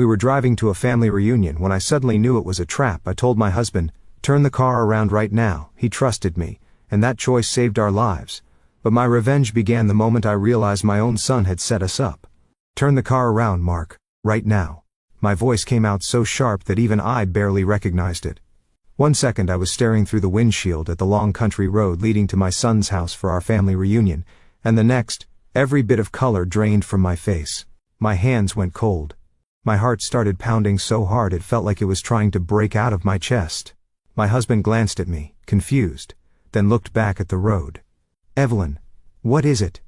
We were driving to a family reunion when I suddenly knew it was a trap. I told my husband, "Turn the car around right now." He trusted me, and that choice saved our lives. But my revenge began the moment I realized my own son had set us up. "Turn the car around, Mark, right now." My voice came out so sharp that even I barely recognized it. 1 second I was staring through the windshield at the long country road leading to my son's house for our family reunion, and the next, every bit of color drained from my face. My hands went cold. My heart started pounding so hard it felt like it was trying to break out of my chest. My husband glanced at me, confused, then looked back at the road. "Evelyn, what is it?"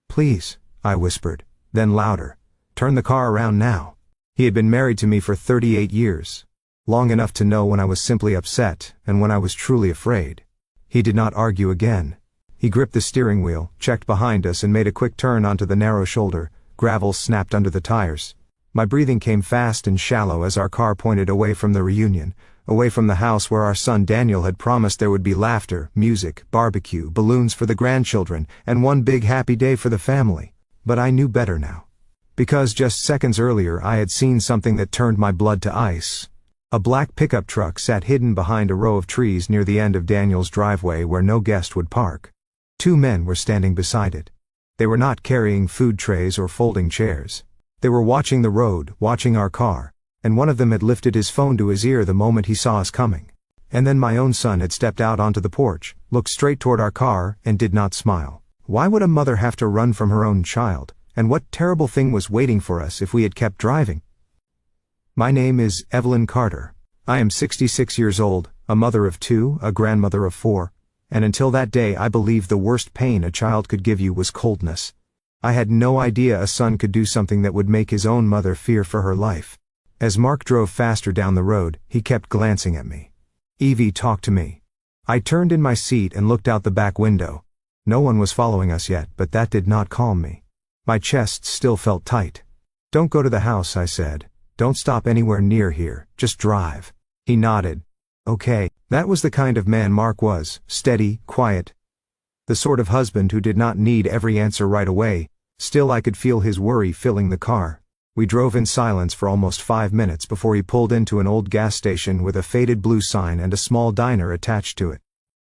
"Please," I whispered, then louder, "turn the car around now." He had been married to me for 38 years, long enough to know when I was simply upset and when I was truly afraid. He did not argue again. He gripped the steering wheel, checked behind us and made a quick turn onto the narrow shoulder. Gravel snapped under the tires. My breathing came fast and shallow as our car pointed away from the reunion, away from the house where our son Daniel had promised there would be laughter, music, barbecue, balloons for the grandchildren, and one big happy day for the family. But I knew better now. Because just seconds earlier I had seen something that turned my blood to ice. A black pickup truck sat hidden behind a row of trees near the end of Daniel's driveway where no guest would park. 2 men were standing beside it. They were not carrying food trays or folding chairs. They were watching the road, watching our car, and one of them had lifted his phone to his ear the moment he saw us coming. And then my own son had stepped out onto the porch, looked straight toward our car, and did not smile. Why would a mother have to run from her own child, and what terrible thing was waiting for us if we had kept driving? My name is Evelyn Carter. I am 66 years old, a mother of 2, a grandmother of 4, and until that day I believed the worst pain a child could give you was coldness. I had no idea a son could do something that would make his own mother fear for her life. As Mark drove faster down the road, he kept glancing at me. "Evie, talk to me." I turned in my seat and looked out the back window. No one was following us yet, but that did not calm me. My chest still felt tight. "Don't go to the house," I said. "Don't stop anywhere near here, just drive." He nodded. "Okay." That was the kind of man Mark was, steady, quiet. The sort of husband who did not need every answer right away. Still I could feel his worry filling the car. We drove in silence for almost 5 minutes before he pulled into an old gas station with a faded blue sign and a small diner attached to it.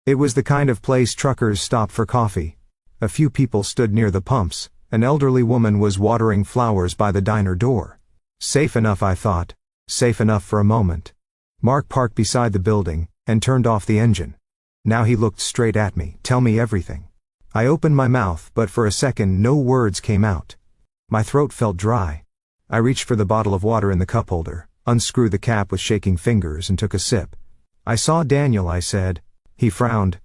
It was the kind of place truckers stop for coffee. A few people stood near the pumps. An elderly woman was watering flowers by the diner door. Safe enough, I thought. Safe enough for a moment. Mark parked beside the building and turned off the engine. Now he looked straight at me. "Tell me everything." I opened my mouth, but for a second no words came out. My throat felt dry. I reached for the bottle of water in the cup holder, unscrewed the cap with shaking fingers and took a sip. "I saw Daniel," I said. He frowned.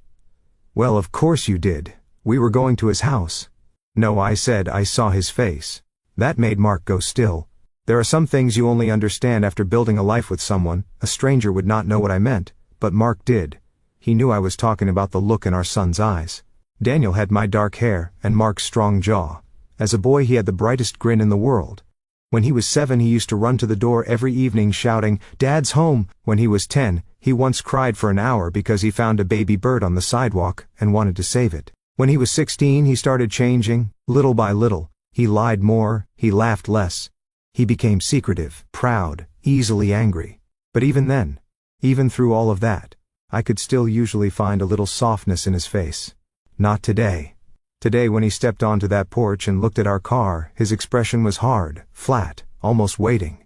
"Well, of course you did. We were going to his house." "No," I said, "I saw his face." That made Mark go still. There are some things you only understand after building a life with someone. A stranger would not know what I meant, but Mark did. He knew I was talking about the look in our son's eyes. Daniel had my dark hair and Mark's strong jaw. As a boy he had the brightest grin in the world. When he was 7 he used to run to the door every evening shouting, "Dad's home!" When he was 10, he once cried for an hour because he found a baby bird on the sidewalk and wanted to save it. When he was 16 he started changing, little by little. He lied more, he laughed less. He became secretive, proud, easily angry. But even then, even through all of that, I could still usually find a little softness in his face. Not today. Today when he stepped onto that porch and looked at our car, his expression was hard, flat, almost waiting.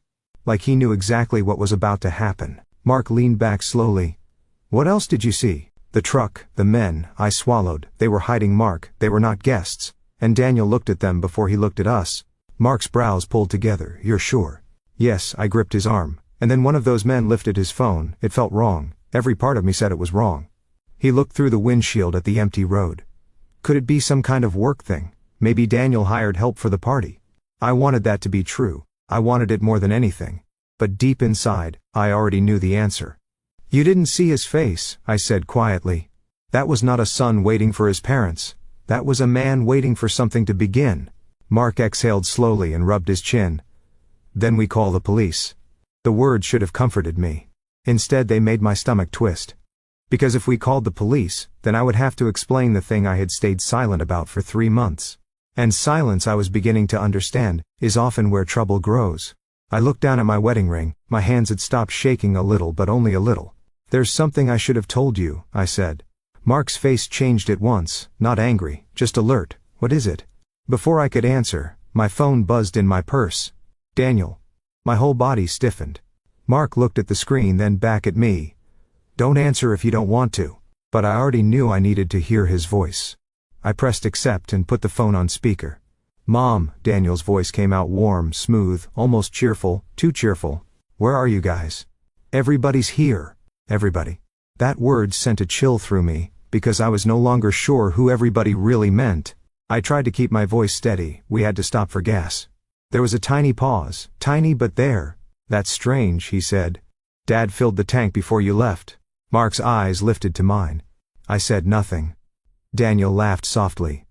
Like he knew exactly what was about to happen. Mark leaned back slowly. "What else did you see?" "The truck, the men," I swallowed. They were hiding Mark, they were not guests. And Daniel looked at them before he looked at us. Mark's brows pulled together. "You're sure?" "Yes," I gripped his arm. And then one of those men lifted his phone. It felt wrong. Every part of me said it was wrong. He looked through the windshield at the empty road. Could it be some kind of work thing? Maybe Daniel hired help for the party. I wanted that to be true. I wanted it more than anything. But deep inside, I already knew the answer. "You didn't see his face," I said quietly. That was not a son waiting for his parents. That was a man waiting for something to begin. Mark exhaled slowly and rubbed his chin. "Then we call the police." The words should have comforted me. Instead they made my stomach twist. Because if we called the police, then I would have to explain the thing I had stayed silent about for 3 months. And silence, I was beginning to understand, is often where trouble grows. I looked down at my wedding ring. My hands had stopped shaking a little, but only a little. "There's something I should have told you," I said. Mark's face changed at once, not angry, just alert. "What is it?" Before I could answer, my phone buzzed in my purse. "Daniel." My whole body stiffened. Mark looked at the screen, then back at me. "Don't answer if you don't want to." But I already knew I needed to hear his voice. I pressed accept and put the phone on speaker. "Mom," Daniel's voice came out warm, smooth, almost cheerful, too cheerful. "Where are you guys?" "Everybody's here." Everybody. That word sent a chill through me, because I was no longer sure who everybody really meant. I tried to keep my voice steady. "We had to stop for gas." There was a tiny pause, tiny but there. "That's strange," he said. "Dad filled the tank before you left." Mark's eyes lifted to mine. I said nothing. Daniel laughed softly.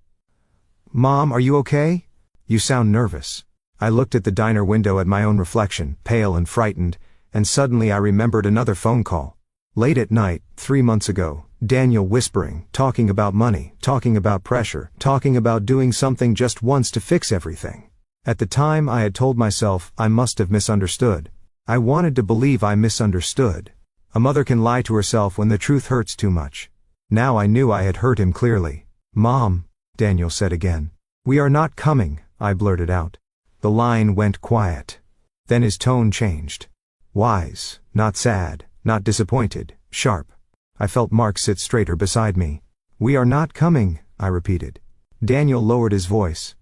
"Mom, are you okay? You sound nervous." I looked at the diner window at my own reflection, pale and frightened, and suddenly I remembered another phone call. Late at night, 3 months ago, Daniel whispering, talking about money, talking about pressure, talking about doing something just once to fix everything. At the time I had told myself I must have misunderstood. I wanted to believe I misunderstood. A mother can lie to herself when the truth hurts too much. Now I knew I had hurt him clearly. "Mom," Daniel said again. "We are not coming," I blurted out. The line went quiet. Then his tone changed. Wise, not sad, not disappointed, sharp. I felt Mark sit straighter beside me. "We are not coming," I repeated. Daniel lowered his voice.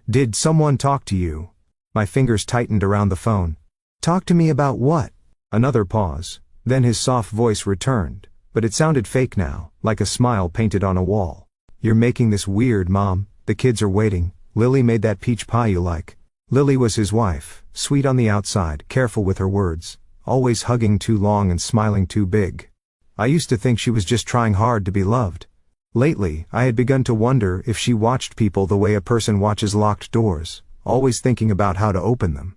"Did someone talk to you?" My fingers tightened around the phone. "Talk to me about what?" Another pause. Then his soft voice returned, but it sounded fake now, like a smile painted on a wall. "You're making this weird, Mom. The kids are waiting. Lily made that peach pie you like." Lily was his wife, sweet on the outside, careful with her words, always hugging too long and smiling too big. I used to think she was just trying hard to be loved. Lately, I had begun to wonder if she watched people the way a person watches locked doors, always thinking about how to open them.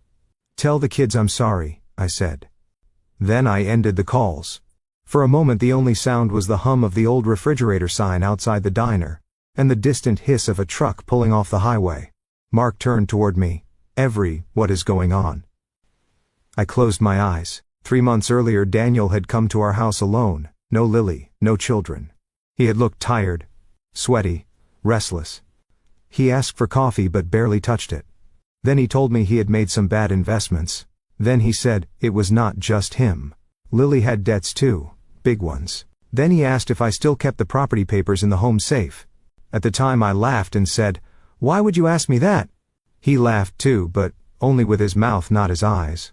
"Tell the kids I'm sorry," I said. Then I ended the calls. For a moment the only sound was the hum of the old refrigerator sign outside the diner, and the distant hiss of a truck pulling off the highway. Mark turned toward me. "What is going on?" I closed my eyes. 3 months earlier Daniel had come to our house alone, no Lily, no children. He had looked tired, sweaty, restless. He asked for coffee but barely touched it. Then he told me he had made some bad investments. Then he said it was not just him. Lily had debts too, big ones. Then he asked if I still kept the property papers in the home safe. At the time I laughed and said, "Why would you ask me that?" He laughed too, but only with his mouth, not his eyes.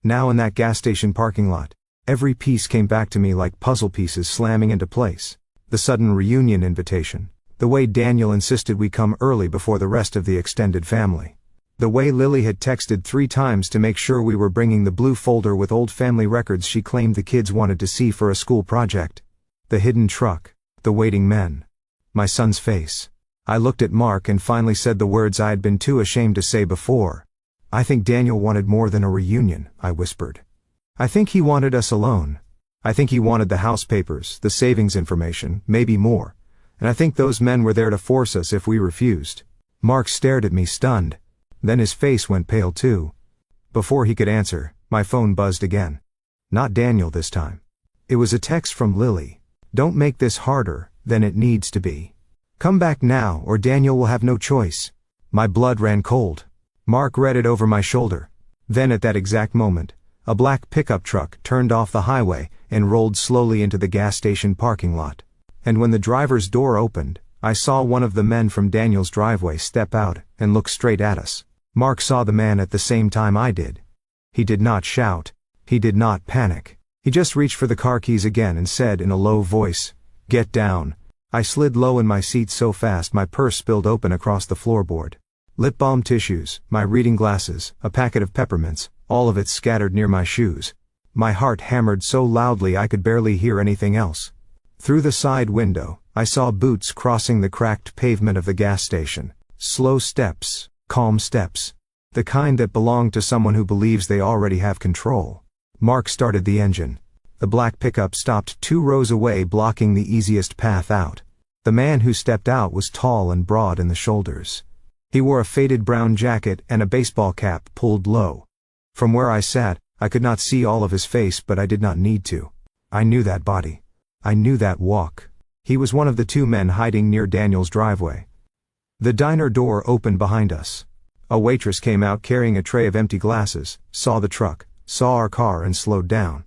Now in that gas station parking lot, every piece came back to me like puzzle pieces slamming into place. The sudden reunion invitation. The way Daniel insisted we come early before the rest of the extended family. The way Lily had texted 3 times to make sure we were bringing the blue folder with old family records she claimed the kids wanted to see for a school project. The hidden truck. The waiting men. My son's face. I looked at Mark and finally said the words I had been too ashamed to say before. "I think Daniel wanted more than a reunion," I whispered. "I think he wanted us alone. I think he wanted the house papers, the savings information, maybe more. And I think those men were there to force us if we refused." Mark stared at me stunned. Then his face went pale too. Before he could answer, my phone buzzed again. Not Daniel this time. It was a text from Lily. "Don't make this harder than it needs to be. Come back now or Daniel will have no choice." My blood ran cold. Mark read it over my shoulder. Then at that exact moment, a black pickup truck turned off the highway and rolled slowly into the gas station parking lot. And when the driver's door opened, I saw one of the men from Daniel's driveway step out and look straight at us. Mark saw the man at the same time I did. He did not shout. He did not panic. He just reached for the car keys again and said in a low voice, "Get down." I slid low in my seat so fast my purse spilled open across the floorboard. Lip balm tissues, my reading glasses, a packet of peppermints, all of it scattered near my shoes. My heart hammered so loudly I could barely hear anything else. Through the side window, I saw boots crossing the cracked pavement of the gas station. Slow steps, calm steps. The kind that belong to someone who believes they already have control. Mark started the engine. The black pickup stopped 2 rows away, blocking the easiest path out. The man who stepped out was tall and broad in the shoulders. He wore a faded brown jacket and a baseball cap pulled low. From where I sat, I could not see all of his face, but I did not need to. I knew that body. I knew that walk. He was one of the two men hiding near Daniel's driveway. The diner door opened behind us. A waitress came out carrying a tray of empty glasses, saw the truck, saw our car and slowed down.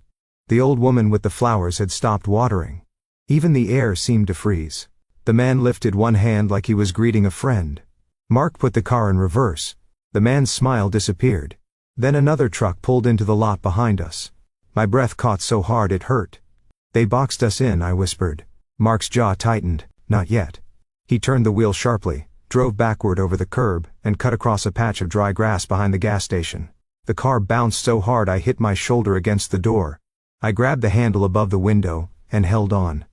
The old woman with the flowers had stopped watering. Even the air seemed to freeze. The man lifted one hand like he was greeting a friend. Mark put the car in reverse. The man's smile disappeared. Then another truck pulled into the lot behind us. My breath caught so hard it hurt. "They boxed us in," I whispered. Mark's jaw tightened. "Not yet." He turned the wheel sharply, drove backward over the curb, and cut across a patch of dry grass behind the gas station. The car bounced so hard I hit my shoulder against the door. I grabbed the handle above the window, and held on.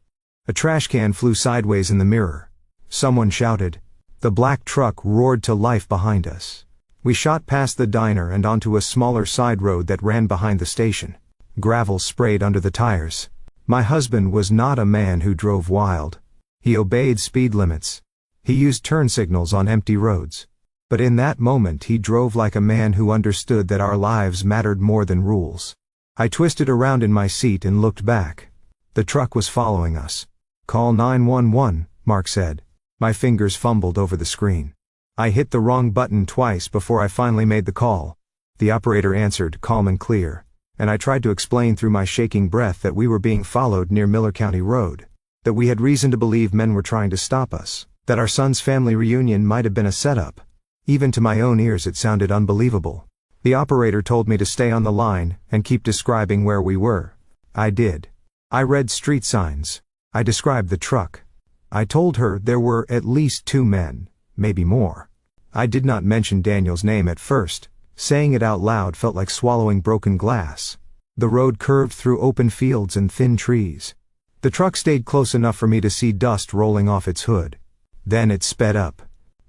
A trash can flew sideways in the mirror. Someone shouted. The black truck roared to life behind us. We shot past the diner and onto a smaller side road that ran behind the station. Gravel sprayed under the tires. My husband was not a man who drove wild. He obeyed speed limits. He used turn signals on empty roads. But in that moment he drove like a man who understood that our lives mattered more than rules. I twisted around in my seat and looked back. The truck was following us. "Call 911, Mark said. My fingers fumbled over the screen. I hit the wrong button twice before I finally made the call. The operator answered, calm and clear, and I tried to explain through my shaking breath that we were being followed near Miller County Road, that we had reason to believe men were trying to stop us, that our son's family reunion might have been a setup. Even to my own ears it sounded unbelievable. The operator told me to stay on the line and keep describing where we were. I did. I read street signs. I described the truck. I told her there were at least two men, maybe more. I did not mention Daniel's name at first. Saying it out loud felt like swallowing broken glass. The road curved through open fields and thin trees. The truck stayed close enough for me to see dust rolling off its hood. Then it sped up.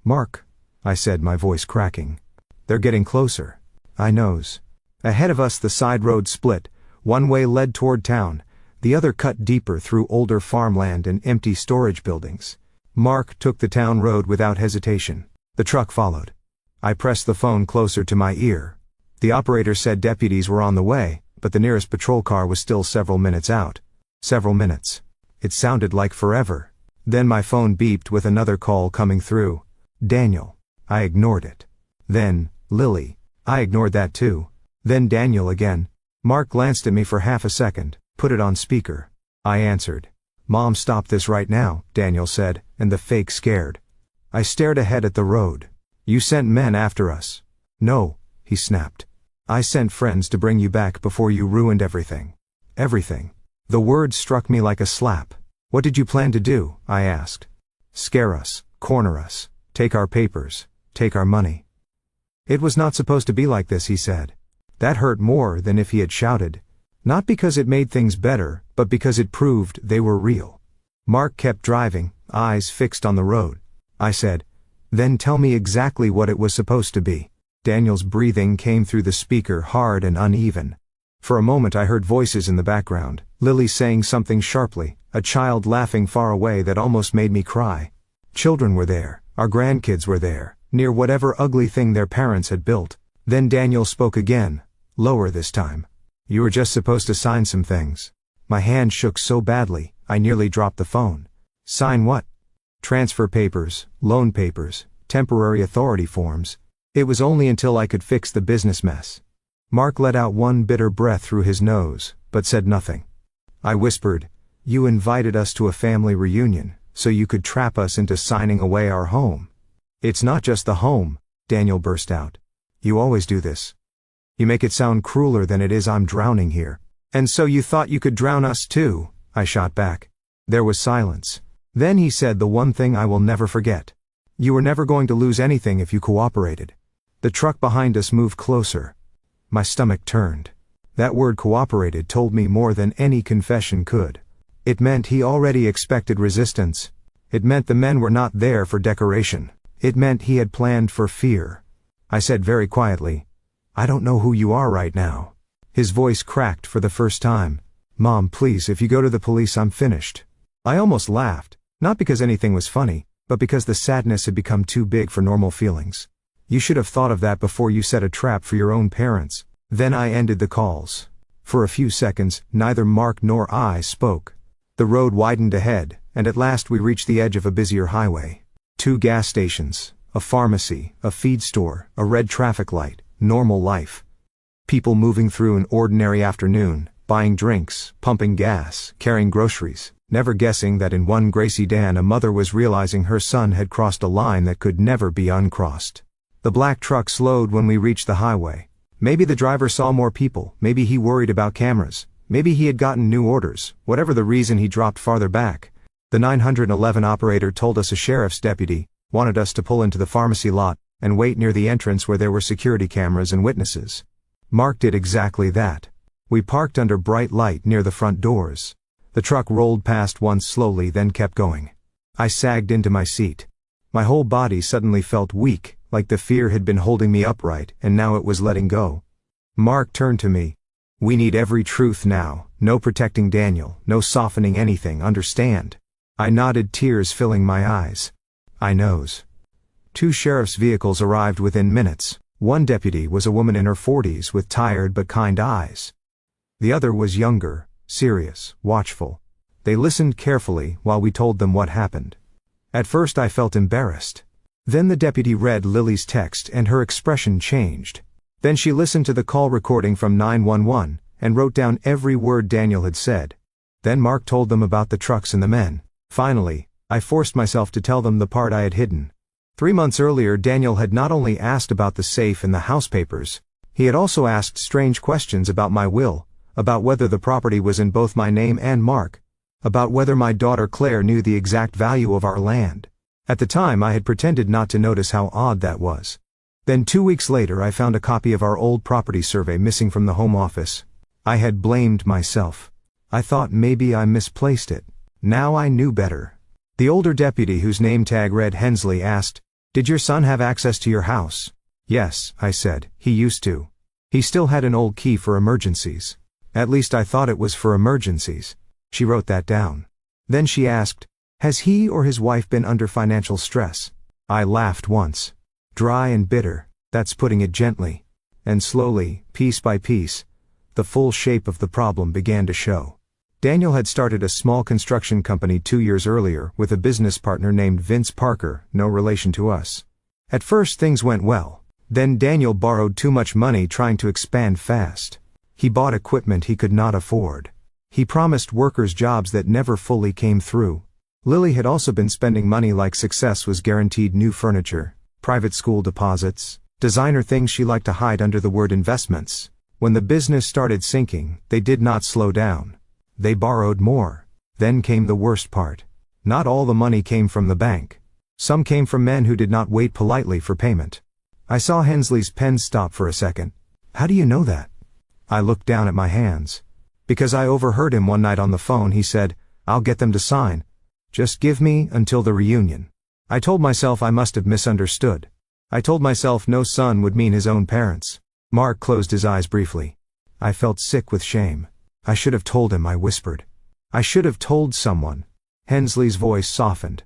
"Mark," I said, my voice cracking. "They're getting closer." I knows. Ahead of us the side road split. One way led toward town. The other cut deeper through older farmland and empty storage buildings. Mark took the town road without hesitation. The truck followed. I pressed the phone closer to my ear. The operator said deputies were on the way, but the nearest patrol car was still several minutes out. Several minutes. It sounded like forever. Then my phone beeped with another call coming through. Daniel. I ignored it. Then, Lily. I ignored that too. Then Daniel again. Mark glanced at me for half a second, put it on speaker. I answered. "Mom, stop this right now," Daniel said, and the fake scared. I stared ahead at the road. "You sent men after us." "No," he snapped. "I sent friends to bring you back before you ruined everything." Everything. The word struck me like a slap. "What did you plan to do?" I asked. "Scare us, corner us, take our papers, take our money." "It was not supposed to be like this," he said. That hurt more than if he had shouted. Not because it made things better, but because it proved they were real. Mark kept driving, eyes fixed on the road. I said, "Then tell me exactly what it was supposed to be." Daniel's breathing came through the speaker hard and uneven. For a moment I heard voices in the background, Lily saying something sharply, a child laughing far away that almost made me cry. Children were there, our grandkids were there, near whatever ugly thing their parents had built. Then Daniel spoke again, lower this time. "You were just supposed to sign some things." My hand shook so badly, I nearly dropped the phone. "Sign what?" "Transfer papers, loan papers, temporary authority forms." It was only until I could fix the business mess. Mark let out one bitter breath through his nose, but said nothing. I whispered, "You invited us to a family reunion, so you could trap us into signing away our home." "It's not just the home," Daniel burst out. "You always do this. You make it sound crueler than it is. I'm drowning here." "And so you thought you could drown us too," I shot back. There was silence. Then he said the one thing I will never forget. "You were never going to lose anything if you cooperated." The truck behind us moved closer. My stomach turned. That word cooperated told me more than any confession could. It meant he already expected resistance. It meant the men were not there for decoration. It meant he had planned for fear. I said very quietly, "I don't know who you are right now." His voice cracked for the first time. "Mom, please, if you go to the police, I'm finished." I almost laughed, not because anything was funny, but because the sadness had become too big for normal feelings. "You should have thought of that before you set a trap for your own parents." Then I ended the calls. For a few seconds, neither Mark nor I spoke. The road widened ahead, and at last we reached the edge of a busier highway. 2 gas stations, a pharmacy, a feed store, a red traffic light, normal life. People moving through an ordinary afternoon, buying drinks, pumping gas, carrying groceries, never guessing that in one Gracie Dan a mother was realizing her son had crossed a line that could never be uncrossed. The black truck slowed when we reached the highway. Maybe the driver saw more people, maybe he worried about cameras, maybe he had gotten new orders, whatever the reason he dropped farther back. The 911 operator told us a sheriff's deputy wanted us to pull into the pharmacy lot and wait near the entrance where there were security cameras and witnesses. Mark did exactly that. We parked under bright light near the front doors. The truck rolled past once slowly, then kept going. I sagged into my seat. My whole body suddenly felt weak, like the fear had been holding me upright and now it was letting go. Mark turned to me. "We need every truth now, no protecting Daniel, no softening anything, understand?" I nodded, tears filling my eyes. "I knows." 2 sheriff's vehicles arrived within minutes. One deputy was a woman in her 40s with tired but kind eyes. The other was younger, serious, watchful. They listened carefully while we told them what happened. At first I felt embarrassed. Then the deputy read Lily's text and her expression changed. Then she listened to the call recording from 911 and wrote down every word Daniel had said. Then Mark told them about the trucks and the men. Finally, I forced myself to tell them the part I had hidden. 3 months earlier, Daniel had not only asked about the safe and the house papers, he had also asked strange questions about my will, about whether the property was in both my name and Mark, about whether my daughter Claire knew the exact value of our land. At the time I had pretended not to notice how odd that was. Then 2 weeks later I found a copy of our old property survey missing from the home office. I had blamed myself. I thought maybe I misplaced it. Now I knew better. The older deputy, whose name tag read Hensley, asked, "Did your son have access to your house?" "Yes," I said, "he used to. He still had an old key for emergencies. At least I thought it was for emergencies." She wrote that down. Then she asked, "Has he or his wife been under financial stress?" I laughed once. Dry and bitter, that's putting it gently. And slowly, piece by piece, the full shape of the problem began to show. Daniel had started a small construction company 2 years earlier with a business partner named Vince Parker, no relation to us. At first things went well. Then Daniel borrowed too much money trying to expand fast. He bought equipment he could not afford. He promised workers jobs that never fully came through. Lily had also been spending money like success was guaranteed: new furniture, private school deposits, designer things she liked to hide under the word investments. When the business started sinking, they did not slow down. They borrowed more. Then came the worst part. Not all the money came from the bank. Some came from men who did not wait politely for payment. I saw Hensley's pen stop for a second. "How do you know that?" I looked down at my hands. "Because I overheard him one night on the phone. He said, 'I'll get them to sign. Just give me until the reunion.' I told myself I must have misunderstood. I told myself no son would mean his own parents." Mark closed his eyes briefly. I felt sick with shame. "I should have told him," I whispered. "I should have told someone." Hensley's voice softened.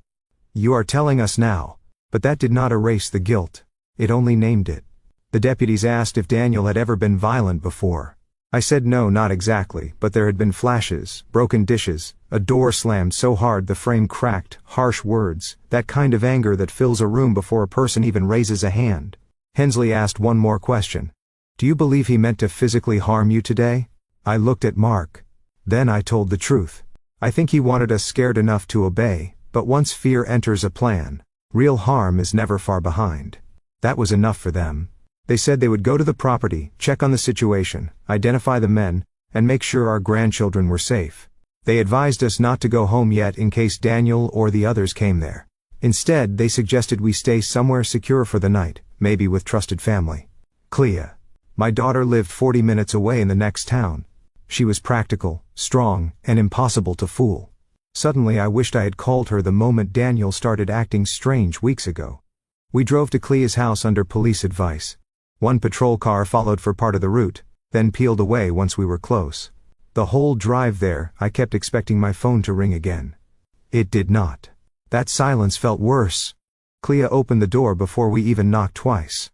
"You are telling us now." But that did not erase the guilt. It only named it. The deputies asked if Daniel had ever been violent before. I said no, not exactly, but there had been flashes, broken dishes, a door slammed so hard the frame cracked, harsh words, that kind of anger that fills a room before a person even raises a hand. Hensley asked one more question. "Do you believe he meant to physically harm you today?" I looked at Mark. Then I told the truth. "I think he wanted us scared enough to obey, but once fear enters a plan, real harm is never far behind." That was enough for them. They said they would go to the property, check on the situation, identify the men, and make sure our grandchildren were safe. They advised us not to go home yet in case Daniel or the others came there. Instead, they suggested we stay somewhere secure for the night, maybe with trusted family. Clea. My daughter lived 40 minutes away in the next town. She was practical, strong, and impossible to fool. Suddenly I wished I had called her the moment Daniel started acting strange weeks ago. We drove to Clea's house under police advice. One patrol car followed for part of the route, then peeled away once we were close. The whole drive there, I kept expecting my phone to ring again. It did not. That silence felt worse. Clea opened the door before we even knocked twice.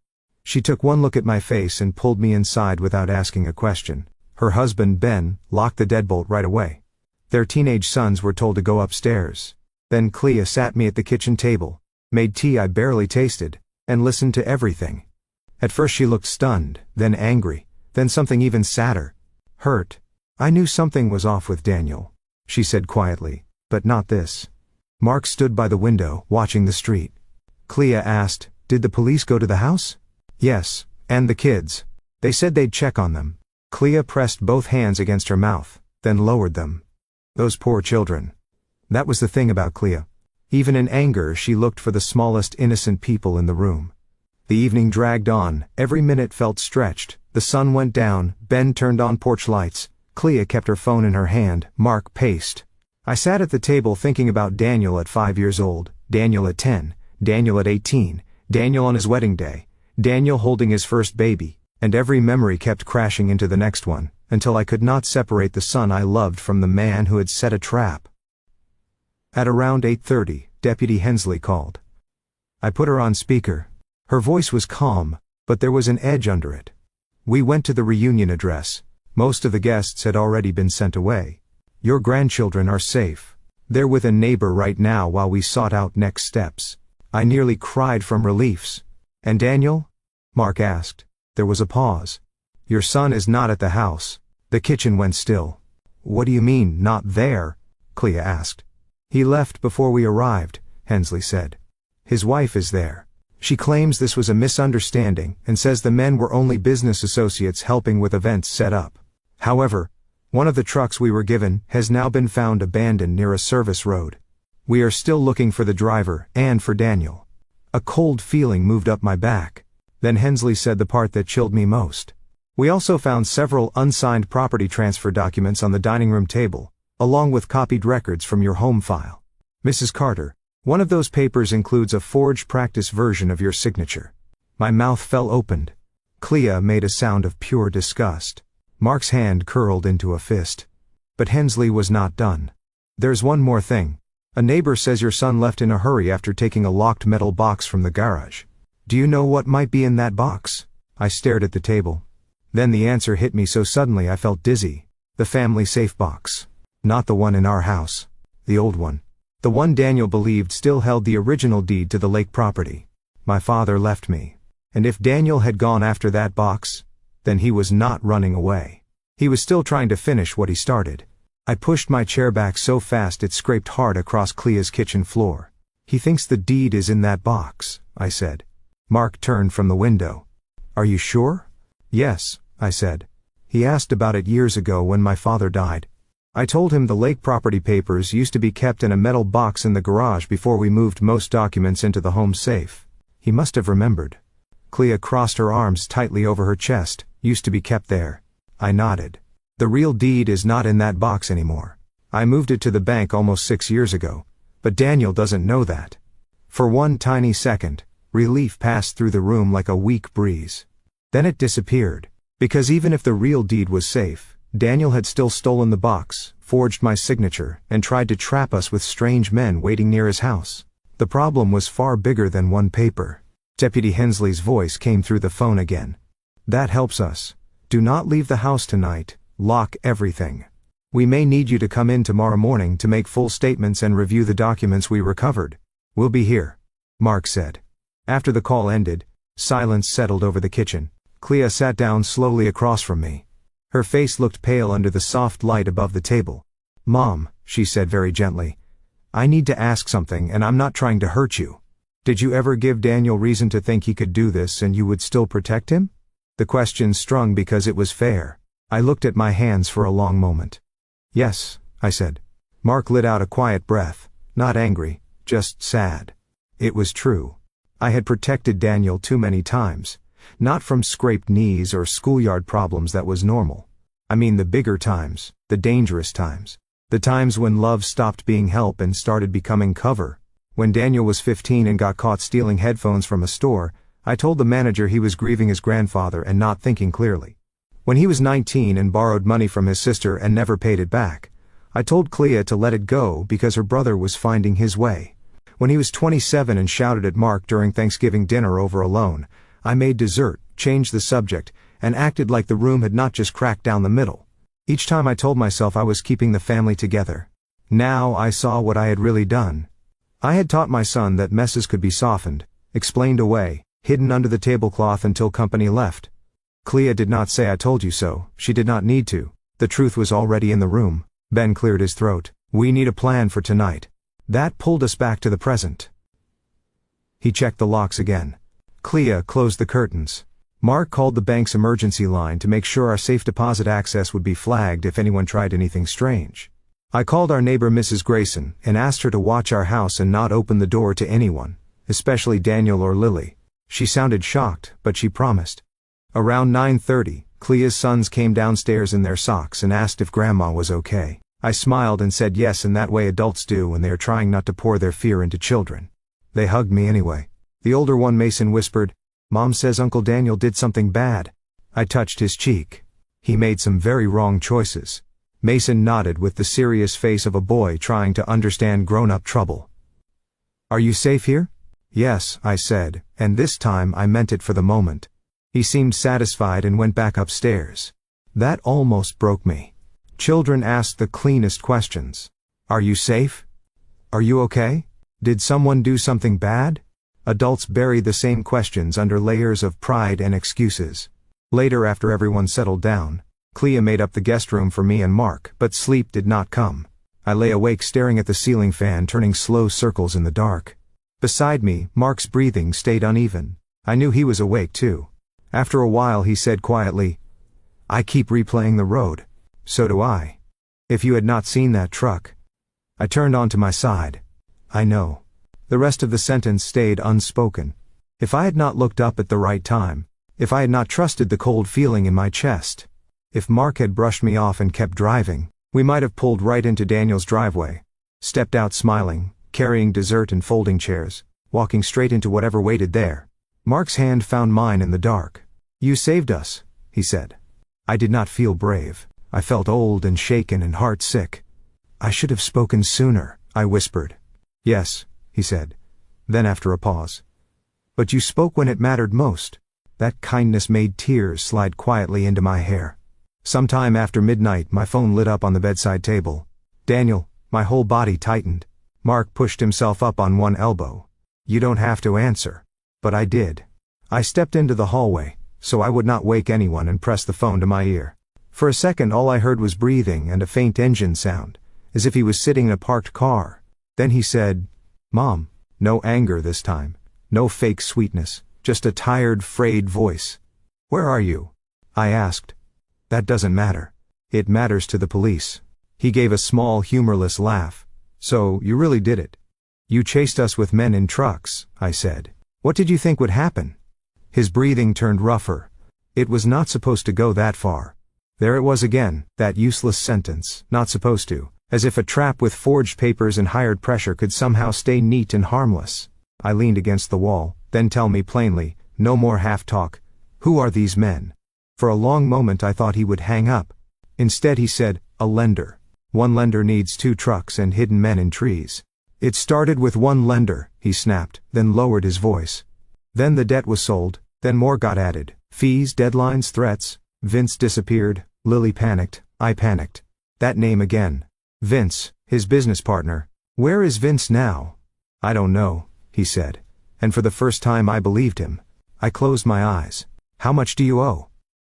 She took one look at my face and pulled me inside without asking a question. Her husband, Ben, locked the deadbolt right away. Their teenage sons were told to go upstairs. Then Clea sat me at the kitchen table, made tea I barely tasted, and listened to everything. At first she looked stunned, then angry, then something even sadder. Hurt. I knew something was off with Daniel, she said quietly, but not this. Mark stood by the window, watching the street. Clea asked, "Did the police go to the house?" "Yes, and the kids. They said they'd check on them." Clea pressed both hands against her mouth, then lowered them. Those poor children. That was the thing about Clea. Even in anger she looked for the smallest innocent people in the room. The evening dragged on, every minute felt stretched, the sun went down, Ben turned on porch lights, Clea kept her phone in her hand, Mark paced. I sat at the table thinking about Daniel at 5 years old, Daniel at 10, Daniel at 18, Daniel on his wedding day, Daniel holding his first baby, and every memory kept crashing into the next one, until I could not separate the son I loved from the man who had set a trap. At around 8:30, Deputy Hensley called. I put her on speaker. Her voice was calm, but there was an edge under it. We went to the reunion address. Most of the guests had already been sent away. Your grandchildren are safe. They're with a neighbor right now while we sought out next steps. I nearly cried from reliefs. And Daniel? Mark asked. There was a pause. Your son is not at the house. The kitchen went still. What do you mean, not there? Clea asked. He left before we arrived, Hensley said. His wife is there. She claims this was a misunderstanding and says the men were only business associates helping with events set up. However, one of the trucks we were given has now been found abandoned near a service road. We are still looking for the driver and for Daniel. A cold feeling moved up my back. Then Hensley said the part that chilled me most. We also found several unsigned property transfer documents on the dining room table, along with copied records from your home file. Mrs. Carter, one of those papers includes a forged practice version of your signature. My mouth fell open. Clea made a sound of pure disgust. Mark's hand curled into a fist. But Hensley was not done. There's one more thing. A neighbor says your son left in a hurry after taking a locked metal box from the garage. Do you know what might be in that box? I stared at the table. Then the answer hit me so suddenly I felt dizzy. The family safe box. Not the one in our house. The old one. The one Daniel believed still held the original deed to the lake property. My father left me. And if Daniel had gone after that box, then he was not running away. He was still trying to finish what he started. I pushed my chair back so fast it scraped hard across Clea's kitchen floor. He thinks the deed is in that box, I said. Mark turned from the window. Are you sure? Yes, I said. He asked about it years ago when my father died. I told him the lake property papers used to be kept in a metal box in the garage before we moved most documents into the home safe. He must have remembered. Clea crossed her arms tightly over her chest. Used to be kept there. I nodded. The real deed is not in that box anymore. I moved it to the bank almost 6 years ago. But Daniel doesn't know that. For one tiny second, relief passed through the room like a weak breeze. Then it disappeared. Because even if the real deed was safe, Daniel had still stolen the box, forged my signature, and tried to trap us with strange men waiting near his house. The problem was far bigger than one paper. Deputy Hensley's voice came through the phone again. That helps us. Do not leave the house tonight. Lock everything. We may need you to come in tomorrow morning to make full statements and review the documents we recovered. We'll be here, Mark said. After the call ended, silence settled over the kitchen. Clea sat down slowly across from me. Her face looked pale under the soft light above the table. Mom, she said very gently, I need to ask something and I'm not trying to hurt you. Did you ever give Daniel reason to think he could do this and you would still protect him? The question stung because it was fair. I looked at my hands for a long moment. Yes, I said. Mark let out a quiet breath, not angry, just sad. It was true. I had protected Daniel too many times. Not from scraped knees or schoolyard problems, that was normal. I mean the bigger times, the dangerous times. The times when love stopped being help and started becoming cover. When Daniel was 15 and got caught stealing headphones from a store, I told the manager he was grieving his grandfather and not thinking clearly. When he was 19 and borrowed money from his sister and never paid it back, I told Clea to let it go because her brother was finding his way. When he was 27 and shouted at Mark during Thanksgiving dinner over a loan, I made dessert, changed the subject, and acted like the room had not just cracked down the middle. Each time I told myself I was keeping the family together. Now I saw what I had really done. I had taught my son that messes could be softened, explained away, hidden under the tablecloth until company left. Clea did not say I told you so, she did not need to. The truth was already in the room. Ben cleared his throat. We need a plan for tonight. That pulled us back to the present. He checked the locks again. Clea closed the curtains. Mark called the bank's emergency line to make sure our safe deposit access would be flagged if anyone tried anything strange. I called our neighbor Mrs. Grayson and asked her to watch our house and not open the door to anyone, especially Daniel or Lily. She sounded shocked, but she promised. Around 9:30, Clea's sons came downstairs in their socks and asked if Grandma was okay. I smiled and said yes, in that way adults do when they are trying not to pour their fear into children. They hugged me anyway. The older one, Mason, whispered, Mom says Uncle Daniel did something bad. I touched his cheek. He made some very wrong choices. Mason nodded with the serious face of a boy trying to understand grown-up trouble. Are you safe here? Yes, I said, and this time I meant it for the moment. He seemed satisfied and went back upstairs. That almost broke me. Children asked the cleanest questions. Are you safe? Are you okay? Did someone do something bad? Adults bury the same questions under layers of pride and excuses. Later, after everyone settled down, Clea made up the guest room for me and Mark, but sleep did not come. I lay awake staring at the ceiling fan turning slow circles in the dark. Beside me, Mark's breathing stayed uneven. I knew he was awake too. After a while he said quietly, I keep replaying the road. So do I. If you had not seen that truck. I turned onto my side. I know. The rest of the sentence stayed unspoken. If I had not looked up at the right time, if I had not trusted the cold feeling in my chest, if Mark had brushed me off and kept driving, we might have pulled right into Daniel's driveway, stepped out smiling, carrying dessert and folding chairs, walking straight into whatever waited there. Mark's hand found mine in the dark. You saved us, he said. I did not feel brave. I felt old and shaken and heart-sick. I should have spoken sooner, I whispered. Yes, he said. Then after a pause. But you spoke when it mattered most. That kindness made tears slide quietly into my hair. Sometime after midnight my phone lit up on the bedside table. Daniel, my whole body tightened. Mark pushed himself up on one elbow. You don't have to answer. But I did. I stepped into the hallway, so I would not wake anyone, and pressed the phone to my ear. For a second all I heard was breathing and a faint engine sound, as if he was sitting in a parked car. Then he said, Mom. No anger this time. No fake sweetness. Just a tired, frayed voice. Where are you? I asked. That doesn't matter. It matters to the police. He gave a small, humorless laugh. So, you really did it. You chased us with men in trucks, I said. What did you think would happen? His breathing turned rougher. It was not supposed to go that far. There it was again, that useless sentence, not supposed to, as if a trap with forged papers and hired pressure could somehow stay neat and harmless. I leaned against the wall. Then tell me plainly, no more half-talk. Who are these men? For a long moment I thought he would hang up. Instead he said, a lender. One lender needs 2 trucks and hidden men in trees. It started with one lender, he snapped, then lowered his voice. Then the debt was sold, then more got added. Fees, deadlines, threats. Vince disappeared, Lily panicked, I panicked. That name again. Vince, his business partner. Where is Vince now? I don't know, he said. And for the first time I believed him. I closed my eyes. How much do you owe?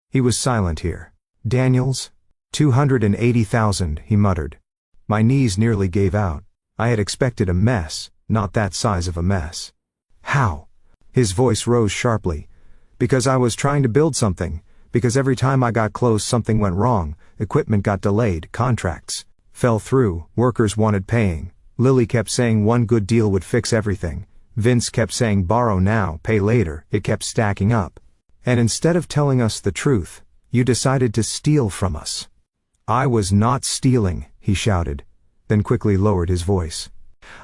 He was silent here. Daniels? 280,000, he muttered. My knees nearly gave out. I had expected a mess, not that size of a mess. How? His voice rose sharply. Because I was trying to build something. Because every time I got close something went wrong. Equipment got delayed, contracts fell through, workers wanted paying. Lily kept saying one good deal would fix everything. Vince kept saying borrow now, pay later. It kept stacking up. And instead of telling us the truth, you decided to steal from us. I was not stealing, he shouted, then quickly lowered his voice.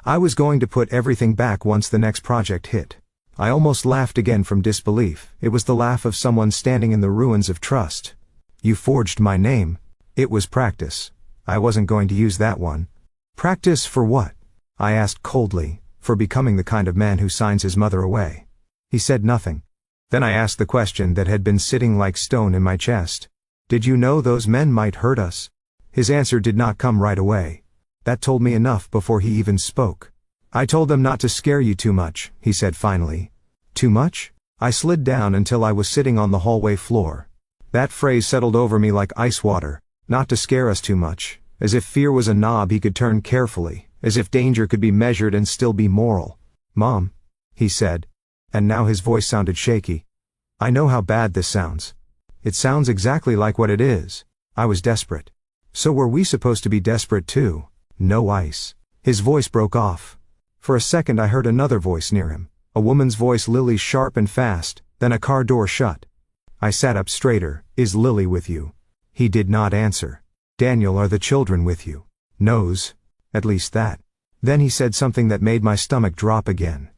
I was going to put everything back once the next project hit. I almost laughed again from disbelief. It was the laugh of someone standing in the ruins of trust. You forged my name. It was practice. I wasn't going to use that one. Practice for what? I asked coldly. For becoming the kind of man who signs his mother away. He said nothing. Then I asked the question that had been sitting like stone in my chest. Did you know those men might hurt us? His answer did not come right away. That told me enough before he even spoke. I told them not to scare you too much, he said finally. Too much? I slid down until I was sitting on the hallway floor. That phrase settled over me like ice water. Not to scare us too much. As if fear was a knob he could turn carefully. As if danger could be measured and still be moral. Mom, he said. And now his voice sounded shaky. I know how bad this sounds. It sounds exactly like what it is. I was desperate. So were we supposed to be desperate too? No ice. His voice broke off. For a second I heard another voice near him. A woman's voice, Lily, sharp and fast, then a car door shut. I sat up straighter. Is Lily with you? He did not answer. Daniel, are the children with you? Knows. At least that. Then he said something that made my stomach drop again.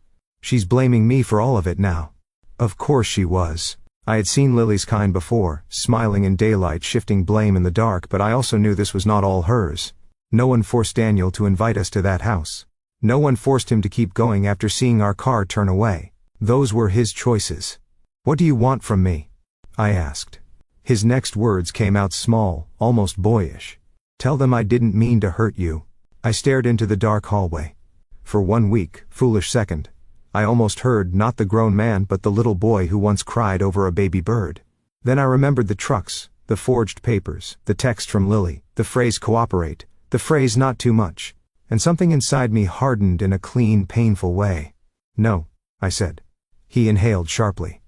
She's blaming me for all of it now. Of course she was. I had seen Lily's kind before, smiling in daylight, shifting blame in the dark, but I also knew this was not all hers. No one forced Daniel to invite us to that house. No one forced him to keep going after seeing our car turn away. Those were his choices. What do you want from me? I asked. His next words came out small, almost boyish. Tell them I didn't mean to hurt you. I stared into the dark hallway. For 1 week, foolish second, I almost heard not the grown man but the little boy who once cried over a baby bird. Then I remembered the trucks, the forged papers, the text from Lily, the phrase cooperate, the phrase not too much, and something inside me hardened in a clean, painful way. No, I said. He inhaled sharply.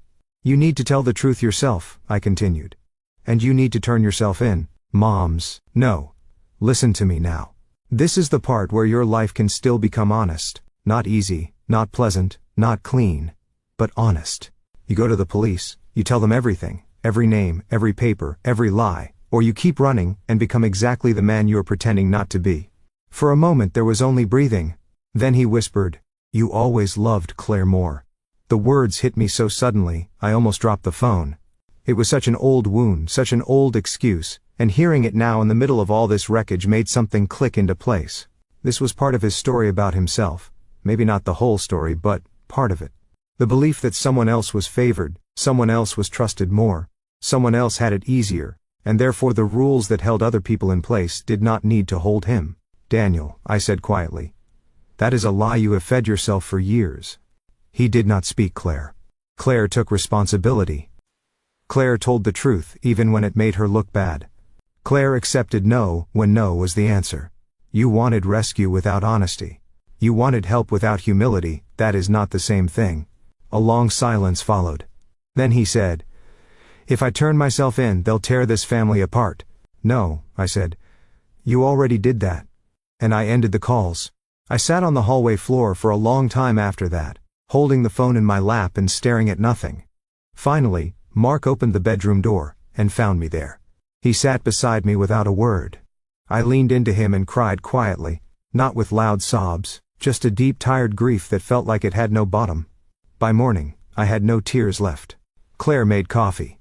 You need to tell the truth yourself, I continued. And you need to turn yourself in. Moms, no. Listen to me now. This is the part where your life can still become honest. Not easy, not pleasant, not clean, but honest. You go to the police, you tell them everything, every name, every paper, every lie, or you keep running and become exactly the man you are pretending not to be. For a moment there was only breathing. Then he whispered, "You always loved Claire Moore." The words hit me so suddenly, I almost dropped the phone. It was such an old wound, such an old excuse, and hearing it now in the middle of all this wreckage made something click into place. This was part of his story about himself. Maybe not the whole story, but part of it. The belief that someone else was favored, someone else was trusted more, someone else had it easier, and therefore the rules that held other people in place did not need to hold him. Daniel, I said quietly. That is a lie you have fed yourself for years. He did not speak, Claire. Claire took responsibility. Claire told the truth even when it made her look bad. Claire accepted no when no was the answer. You wanted rescue without honesty. You wanted help without humility. That is not the same thing. A long silence followed. Then he said, "If I turn myself in, they'll tear this family apart." No, I said. You already did that. And I ended the calls. I sat on the hallway floor for a long time after that, holding the phone in my lap and staring at nothing. Finally, Mark opened the bedroom door, and found me there. He sat beside me without a word. I leaned into him and cried quietly, not with loud sobs, just a deep tired grief that felt like it had no bottom. By morning, I had no tears left. Claire made coffee.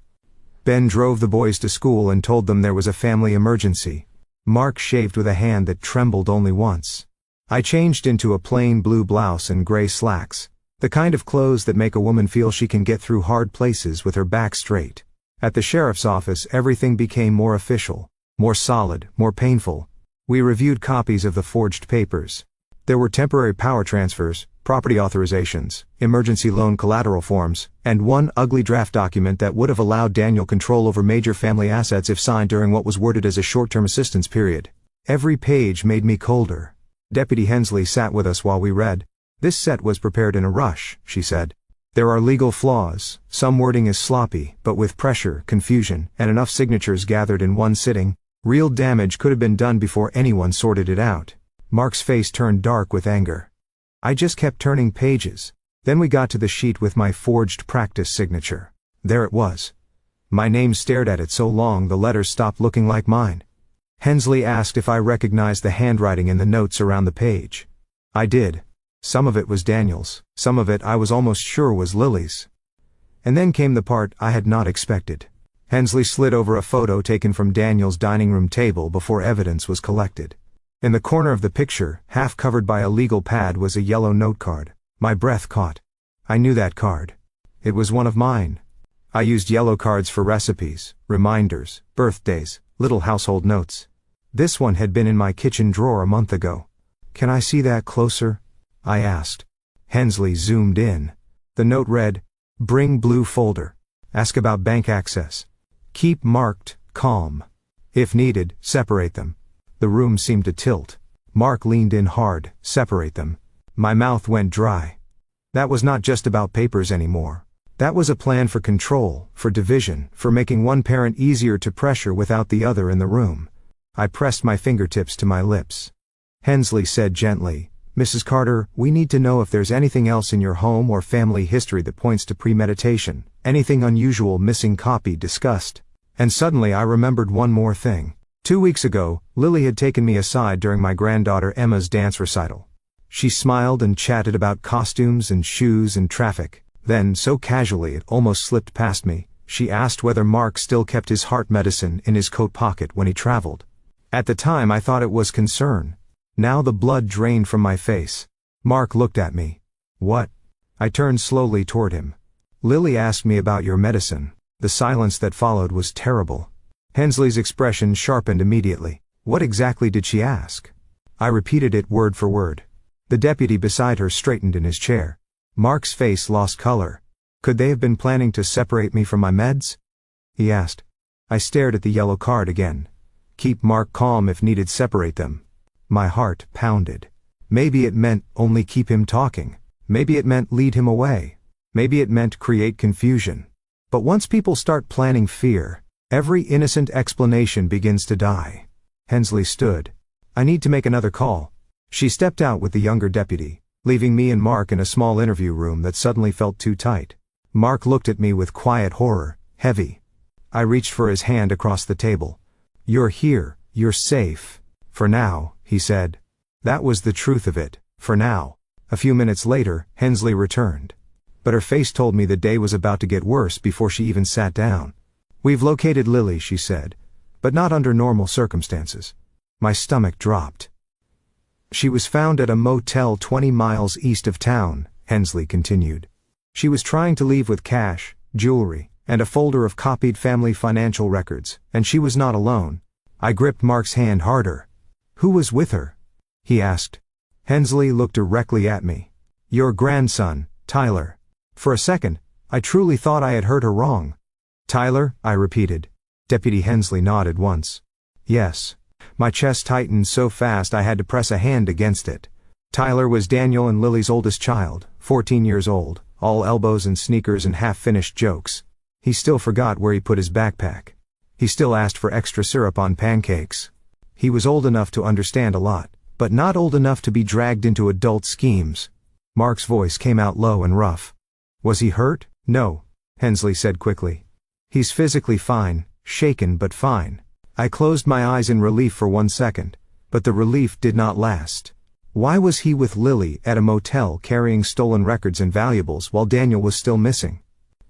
Ben drove the boys to school and told them there was a family emergency. Mark shaved with a hand that trembled only once. I changed into a plain blue blouse and gray slacks, the kind of clothes that make a woman feel she can get through hard places with her back straight. At the sheriff's office, everything became more official, more solid, more painful. We reviewed copies of the forged papers. There were temporary power transfers, property authorizations, emergency loan collateral forms, and one ugly draft document that would have allowed Daniel control over major family assets if signed during what was worded as a short-term assistance period. Every page made me colder. Deputy Hensley sat with us while we read. "This set was prepared in a rush," she said. "There are legal flaws, some wording is sloppy, but with pressure, confusion, and enough signatures gathered in one sitting, real damage could have been done before anyone sorted it out." Mark's face turned dark with anger. I just kept turning pages. Then we got to the sheet with my forged practice signature. There it was. My name stared at it so long the letters stopped looking like mine. Hensley asked if I recognized the handwriting in the notes around the page. I did. Some of it was Daniel's, some of it I was almost sure was Lily's. And then came the part I had not expected. Hensley slid over a photo taken from Daniel's dining room table before evidence was collected. In the corner of the picture, half covered by a legal pad, was a yellow note card. My breath caught. I knew that card. It was one of mine. I used yellow cards for recipes, reminders, birthdays, little household notes. This one had been in my kitchen drawer a month ago. "Can I see that closer?" I asked. Hensley zoomed in. The note read, "Bring blue folder. Ask about bank access. Keep marked, calm. If needed, separate them." The room seemed to tilt. Mark leaned in hard. "Separate them." My mouth went dry. That was not just about papers anymore. That was a plan for control, for division, for making one parent easier to pressure without the other in the room. I pressed my fingertips to my lips. Hensley said gently, "Mrs. Carter, we need to know if there's anything else in your home or family history that points to premeditation, anything unusual, missing copy, discussed." And suddenly I remembered one more thing. 2 weeks ago, Lily had taken me aside during my granddaughter Emma's dance recital. She smiled and chatted about costumes and shoes and traffic. Then, so casually it almost slipped past me, she asked whether Mark still kept his heart medicine in his coat pocket when he traveled. At the time I thought it was concern. Now the blood drained from my face. Mark looked at me. "What?" I turned slowly toward him. "Lily asked me about your medicine." The silence that followed was terrible. Hensley's expression sharpened immediately. "What exactly did she ask?" I repeated it word for word. The deputy beside her straightened in his chair. Mark's face lost color. "Could they have been planning to separate me from my meds?" he asked. I stared at the yellow card again. "Keep Mark calm, if needed, separate them." My heart pounded. Maybe it meant only keep him talking. Maybe it meant lead him away. Maybe it meant create confusion. But once people start planning fear, every innocent explanation begins to die. Hensley stood. "I need to make another call." She stepped out with the younger deputy, leaving me and Mark in a small interview room that suddenly felt too tight. Mark looked at me with quiet horror, heavy. I reached for his hand across the table. "You're here, you're safe. For now," he said. That was the truth of it, for now. A few minutes later, Hensley returned. But her face told me the day was about to get worse before she even sat down. "We've located Lily," she said, "but not under normal circumstances." My stomach dropped. "She was found at a motel 20 miles east of town," Hensley continued. "She was trying to leave with cash, jewelry, and a folder of copied family financial records, and she was not alone." I gripped Mark's hand harder. "Who was with her?" he asked. Hensley looked directly at me. "Your grandson, Tyler." For a second, I truly thought I had heard her wrong. "Tyler?" I repeated. Deputy Hensley nodded once. "Yes." My chest tightened so fast I had to press a hand against it. Tyler was Daniel and Lily's oldest child, 14 years old, all elbows and sneakers and half-finished jokes. He still forgot where he put his backpack. He still asked for extra syrup on pancakes. He was old enough to understand a lot, but not old enough to be dragged into adult schemes. Mark's voice came out low and rough. "Was he hurt?" "No," Hensley said quickly. "He's physically fine, shaken but fine." I closed my eyes in relief for 1 second, but the relief did not last. Why was he with Lily at a motel carrying stolen records and valuables while Daniel was still missing?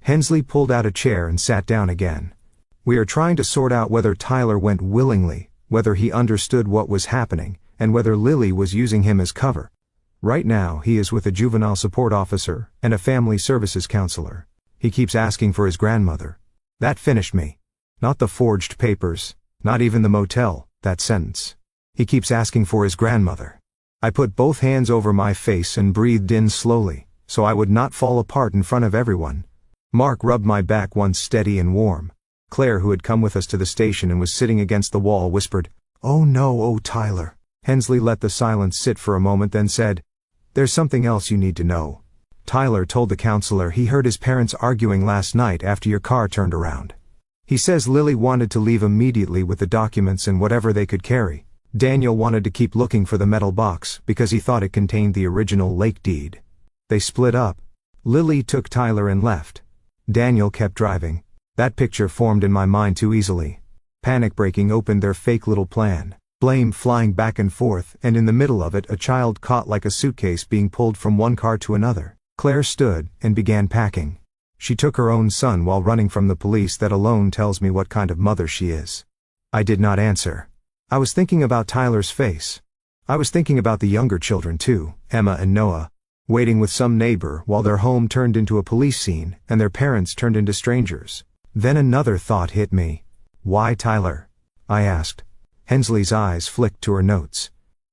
Hensley pulled out a chair and sat down again. "We are trying to sort out whether Tyler went willingly, whether he understood what was happening, and whether Lily was using him as cover. Right now he is with a juvenile support officer and a family services counselor. He keeps asking for his grandmother." That finished me. Not the forged papers, not even the motel, that sentence. "He keeps asking for his grandmother." I put both hands over my face and breathed in slowly, so I would not fall apart in front of everyone. Mark rubbed my back once steady and warm. Claire, who had come with us to the station and was sitting against the wall, whispered, "Oh no, oh Tyler." Hensley let the silence sit for a moment, then said, "There's something else you need to know. Tyler told the counselor he heard his parents arguing last night after your car turned around. He says Lily wanted to leave immediately with the documents and whatever they could carry. Daniel wanted to keep looking for the metal box because he thought it contained the original lake deed. They split up. Lily took Tyler and left. Daniel kept driving. That picture formed in my mind too easily. Panic breaking opened their fake little plan. Blame flying back and forth, and in the middle of it a child caught like a suitcase being pulled from one car to another. Claire stood and began packing. She took her own son while running from the police. That alone tells me what kind of mother she is. I did not answer. I was thinking about Tyler's face. I was thinking about the younger children too, Emma and Noah. waiting with some neighbor while their home turned into a police scene and their parents turned into strangers. Then another thought hit me. Why Tyler? I asked. Hensley's eyes flicked to her notes.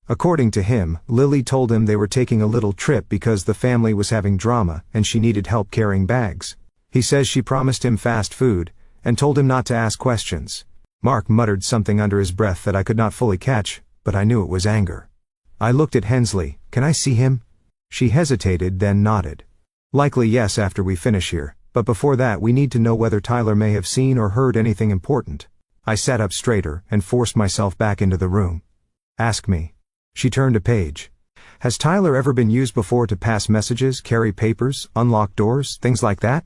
According to him, Lily told him they were taking a little trip because the family was having drama and she needed help carrying bags. He says she promised him fast food and told him not to ask questions. Mark muttered something under his breath that I could not fully catch, but I knew it was anger. I looked at Hensley. Can I see him? She hesitated, then nodded. Likely yes after we finish here, but before that we need to know whether Tyler may have seen or heard anything important. I sat up straighter and forced myself back into the room. Ask me. She turned a page. Has Tyler ever been used before to pass messages, carry papers, unlock doors, things like that?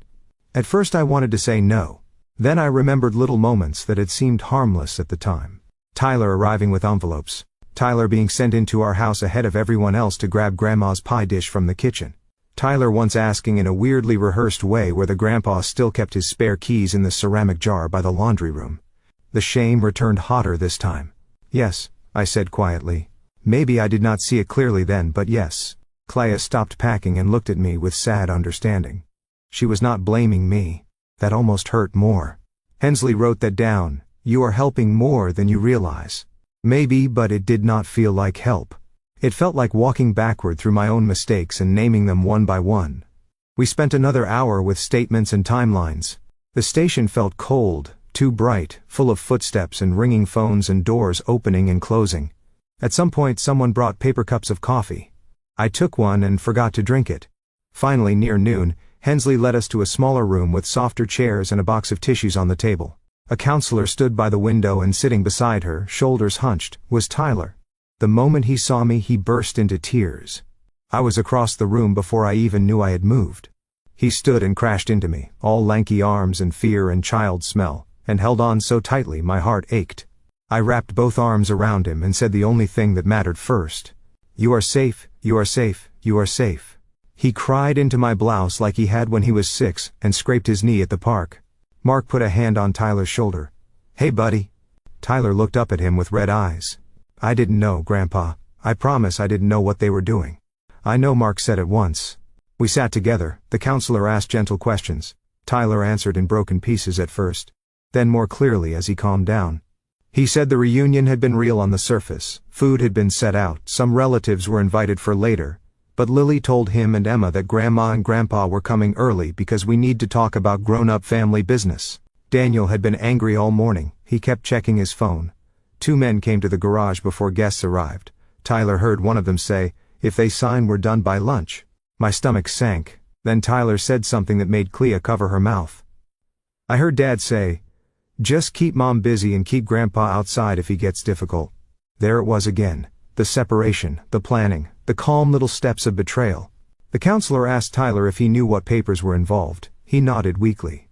At first I wanted to say no. Then I remembered little moments that had seemed harmless at the time. Tyler arriving with envelopes. Tyler being sent into our house ahead of everyone else to grab Grandma's pie dish from the kitchen. Tyler once asking in a weirdly rehearsed way whether Grandpa still kept his spare keys in the ceramic jar by the laundry room. The shame returned hotter this time. Yes, I said quietly. Maybe I did not see it clearly then, but yes. Clea stopped packing and looked at me with sad understanding. She was not blaming me. That almost hurt more. Hensley wrote that down. You are helping more than you realize. Maybe, but it did not feel like help. It felt like walking backward through my own mistakes and naming them one by one. We spent another hour with statements and timelines. The station felt cold, too bright, full of footsteps and ringing phones and doors opening and closing. At some point someone brought paper cups of coffee. I took one and forgot to drink it. Finally, near noon, Hensley led us to a smaller room with softer chairs and a box of tissues on the table. A counselor stood by the window and sitting beside her, shoulders hunched, was Tyler. The moment he saw me, he burst into tears. I was across the room before I even knew I had moved. He stood and crashed into me, all lanky arms and fear and child smell, and held on so tightly my heart ached. I wrapped both arms around him and said the only thing that mattered first. You are safe, you are safe, you are safe. He cried into my blouse like he had when he was 6 and scraped his knee at the park. Mark put a hand on Tyler's shoulder. Hey buddy. Tyler looked up at him with red eyes. I didn't know, Grandpa. I promise I didn't know what they were doing. I know, Mark said at once. We sat together. The counselor asked gentle questions. Tyler answered in broken pieces at first. Then more clearly as he calmed down. He said the reunion had been real on the surface. Food had been set out. Some relatives were invited for later. But Lily told him and Emma that Grandma and Grandpa were coming early because we need to talk about grown-up family business. Daniel had been angry all morning. He kept checking his phone. 2 men came to the garage before guests arrived. Tyler heard one of them say, if they sign we're done by lunch. My stomach sank. Then Tyler said something that made Clea cover her mouth. I heard Dad say, just keep Mom busy and keep Grandpa outside if he gets difficult. There it was again. The separation, the planning, the calm little steps of betrayal. The counselor asked Tyler if he knew what papers were involved. He nodded weakly.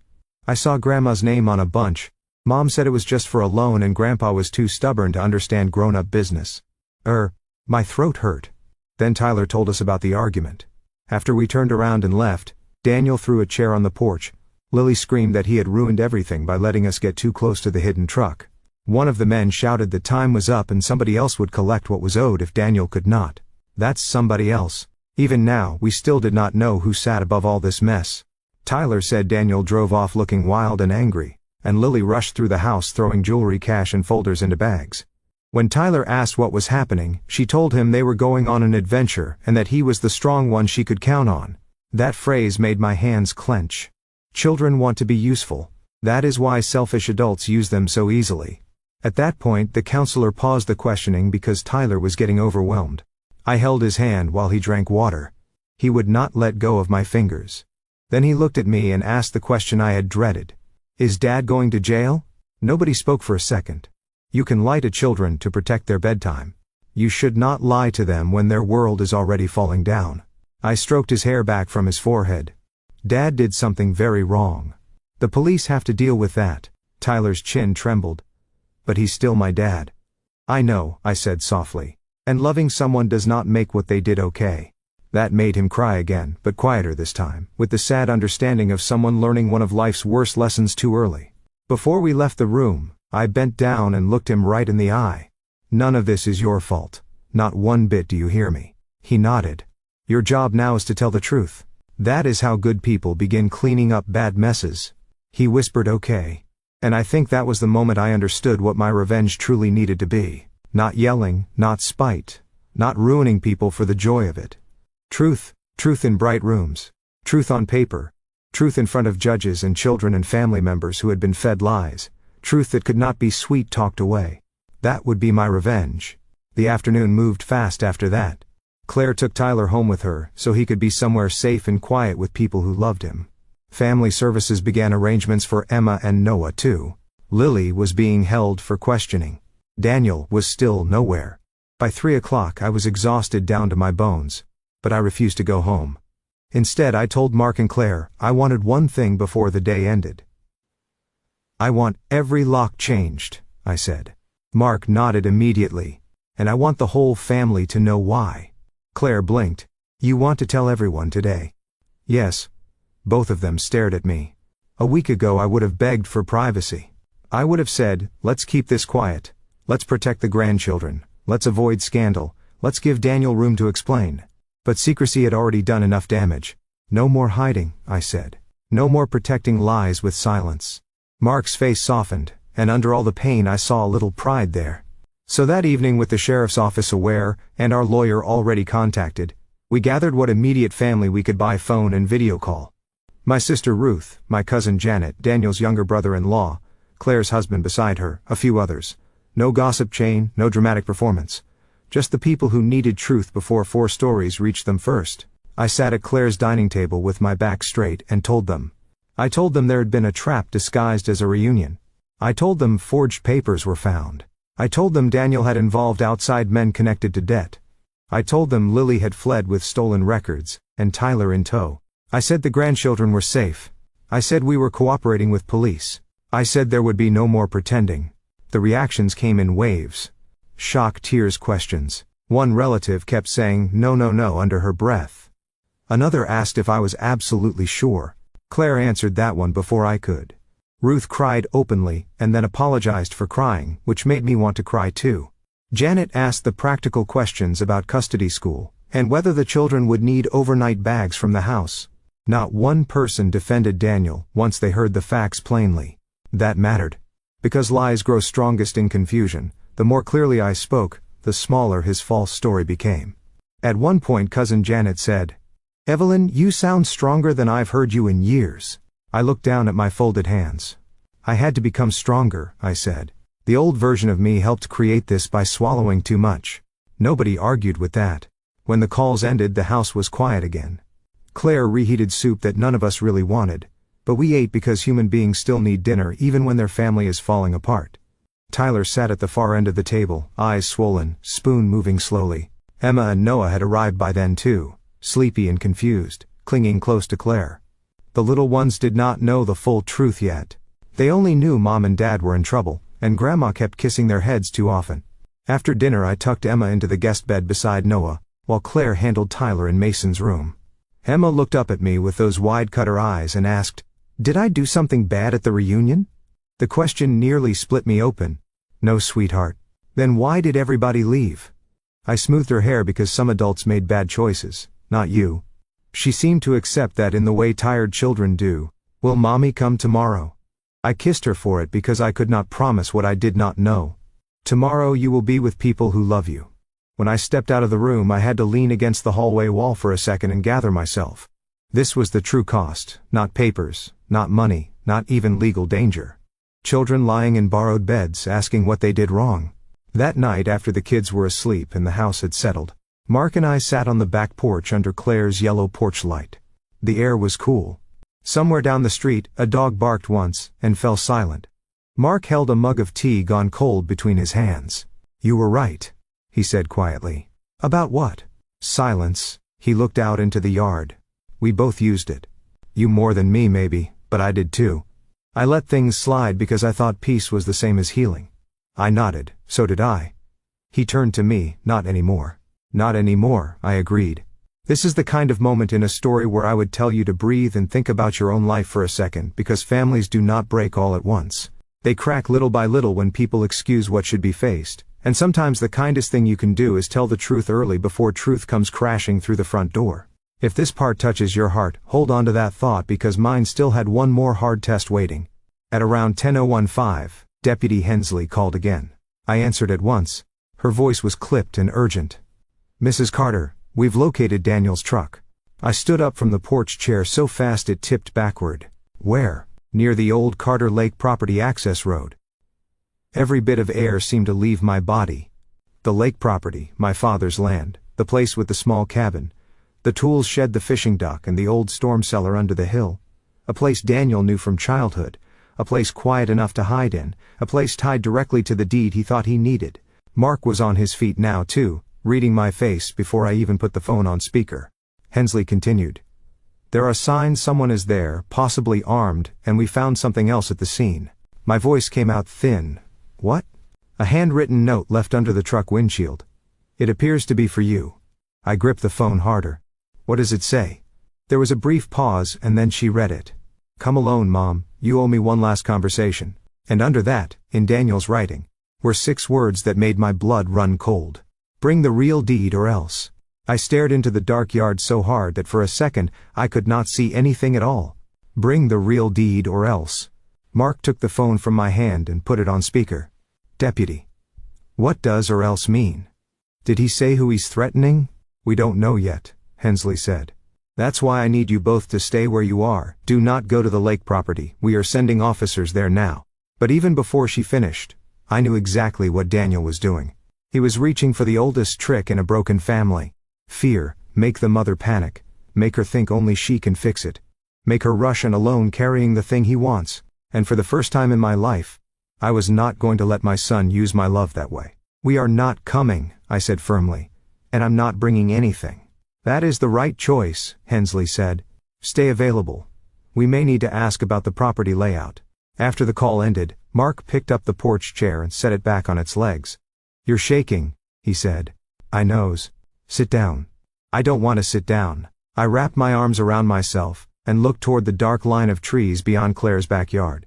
I saw Grandma's name on a bunch. Mom said it was just for a loan and Grandpa was too stubborn to understand grown-up business. My throat hurt. Then Tyler told us about the argument. After we turned around and left, Daniel threw a chair on the porch. Lily screamed that he had ruined everything by letting us get too close to the hidden truck. One of the men shouted that time was up and somebody else would collect what was owed if Daniel could not. That's somebody else. Even now, we still did not know who sat above all this mess. Tyler said Daniel drove off looking wild and angry, and Lily rushed through the house throwing jewelry, cash and folders into bags. When Tyler asked what was happening, she told him they were going on an adventure and that he was the strong one she could count on. That phrase made my hands clench. Children want to be useful. That is why selfish adults use them so easily. At that point, the counselor paused the questioning because Tyler was getting overwhelmed. I held his hand while he drank water. He would not let go of my fingers. Then he looked at me and asked the question I had dreaded. Is Dad going to jail? Nobody spoke for a second. You can lie to children to protect their bedtime. You should not lie to them when their world is already falling down. I stroked his hair back from his forehead. Dad did something very wrong. The police have to deal with that. Tyler's chin trembled. But he's still my dad. I know, I said softly. And loving someone does not make what they did okay. That made him cry again, but quieter this time, with the sad understanding of someone learning one of life's worst lessons too early. Before we left the room, I bent down and looked him right in the eye. None of this is your fault. Not one bit, do you hear me? He nodded. Your job now is to tell the truth. That is how good people begin cleaning up bad messes." He whispered, "Okay." And I think that was the moment I understood what my revenge truly needed to be. Not yelling, not spite, not ruining people for the joy of it. Truth, truth in bright rooms. Truth on paper. Truth in front of judges and children and family members who had been fed lies. Truth that could not be sweet-talked away. That would be my revenge. The afternoon moved fast after that. Claire took Tyler home with her so he could be somewhere safe and quiet with people who loved him. Family services began arrangements for Emma and Noah too. Lily was being held for questioning. Daniel was still nowhere. By 3 o'clock I was exhausted down to my bones. But I refused to go home. Instead I told Mark and Claire I wanted one thing before the day ended. "I want every lock changed," I said. Mark nodded immediately. "And I want the whole family to know why." Claire blinked. "You want to tell everyone today?" "Yes." Both of them stared at me. A week ago I would have begged for privacy. I would have said, "Let's keep this quiet. Let's protect the grandchildren. Let's avoid scandal. Let's give Daniel room to explain." But secrecy had already done enough damage. "No more hiding," I said. "No more protecting lies with silence." Mark's face softened, and under all the pain I saw a little pride there. So that evening, with the sheriff's office aware, and our lawyer already contacted, we gathered what immediate family we could by phone and video call. My sister Ruth, my cousin Janet, Daniel's younger brother-in-law, Claire's husband beside her, a few others. No gossip chain, no dramatic performance. Just the people who needed truth before 4 stories reached them first. I sat at Claire's dining table with my back straight and told them. I told them there had been a trap disguised as a reunion. I told them forged papers were found. I told them Daniel had involved outside men connected to debt. I told them Lily had fled with stolen records, and Tyler in tow. I said the grandchildren were safe. I said we were cooperating with police. I said there would be no more pretending. The reactions came in waves. Shock, tears, questions. One relative kept saying, "No, no, no," under her breath. Another asked if I was absolutely sure. Claire answered that one before I could. Ruth cried openly, and then apologized for crying, which made me want to cry too. Janet asked the practical questions about custody school, and whether the children would need overnight bags from the house. Not one person defended Daniel once they heard the facts plainly. That mattered. Because lies grow strongest in confusion, the more clearly I spoke, the smaller his false story became. At one point cousin Janet said, "Evelyn, you sound stronger than I've heard you in years." I looked down at my folded hands. "I had to become stronger," I said. "The old version of me helped create this by swallowing too much." Nobody argued with that. When the calls ended, the house was quiet again. Claire reheated soup that none of us really wanted, but we ate because human beings still need dinner even when their family is falling apart. Tyler sat at the far end of the table, eyes swollen, spoon moving slowly. Emma and Noah had arrived by then too, sleepy and confused, clinging close to Claire. The little ones did not know the full truth yet. They only knew Mom and Dad were in trouble, and Grandma kept kissing their heads too often. After dinner I tucked Emma into the guest bed beside Noah, while Claire handled Tyler in Mason's room. Emma looked up at me with those wide-cutter eyes and asked, "Did I do something bad at the reunion?" The question nearly split me open. "No, sweetheart." "Then why did everybody leave?" I smoothed her hair because some adults made bad choices, not you. She seemed to accept that in the way tired children do. "Will Mommy come tomorrow?" I kissed her for it because I could not promise what I did not know. "Tomorrow you will be with people who love you." When I stepped out of the room I had to lean against the hallway wall for a second and gather myself. This was the true cost, not papers, not money, not even legal danger. Children lying in borrowed beds asking what they did wrong. That night after the kids were asleep and the house had settled, Mark and I sat on the back porch under Claire's yellow porch light. The air was cool. Somewhere down the street a dog barked once and fell silent. Mark held a mug of tea gone cold between his hands. "You were right," he said quietly. "About what?" Silence. He looked out into the yard. "We both used it. You more than me maybe, but I did too. I let things slide because I thought peace was the same as healing." I nodded. "So did I." He turned to me. "Not anymore." "Not anymore," I agreed. This is the kind of moment in a story where I would tell you to breathe and think about your own life for a second, because families do not break all at once. They crack little by little when people excuse what should be faced, And sometimes the kindest thing you can do is tell the truth early before truth comes crashing through the front door. If this part touches your heart, hold on to that thought because mine still had one more hard test waiting. At around 10:15, Deputy Hensley called again. I answered at once. Her voice was clipped and urgent. "Mrs. Carter, we've located Daniel's truck." I stood up from the porch chair so fast it tipped backward. "Where?" "Near the old Carter Lake property access road." Every bit of air seemed to leave my body. The lake property, my father's land, the place with the small cabin, the tools shed, the fishing dock, and the old storm cellar under the hill. A place Daniel knew from childhood. A place quiet enough to hide in. A place tied directly to the deed he thought he needed. Mark was on his feet now too, reading my face before I even put the phone on speaker. Hensley continued. "There are signs someone is there, possibly armed, and we found something else at the scene." My voice came out thin. "What?" "A handwritten note left under the truck windshield. It appears to be for you." I gripped the phone harder. "What does it say?" There was a brief pause and then she read it. "Come alone, Mom, you owe me one last conversation." And under that, in Daniel's writing, were 6 words that made my blood run cold. "Bring the real deed or else." I stared into the dark yard so hard that for a second I could not see anything at all. "Bring the real deed or else." Mark took the phone from my hand and put it on speaker. "Deputy. What does or else mean? Did he say who he's threatening?" "We don't know yet," Hensley said. "That's why I need you both to stay where you are. Do not go to the lake property. We are sending officers there now." But even before she finished, I knew exactly what Daniel was doing. He was reaching for the oldest trick in a broken family. Fear, make the mother panic, make her think only she can fix it, make her rush and alone carrying the thing he wants. And for the first time in my life, I was not going to let my son use my love that way. "We are not coming," I said firmly, "and I'm not bringing anything." "That is the right choice," Hensley said. "Stay available. We may need to ask about the property layout." After the call ended, Mark picked up the porch chair and set it back on its legs. "You're shaking," he said. "I knows. Sit down." "I don't want to sit down." I wrapped my arms around myself and looked toward the dark line of trees beyond Claire's backyard.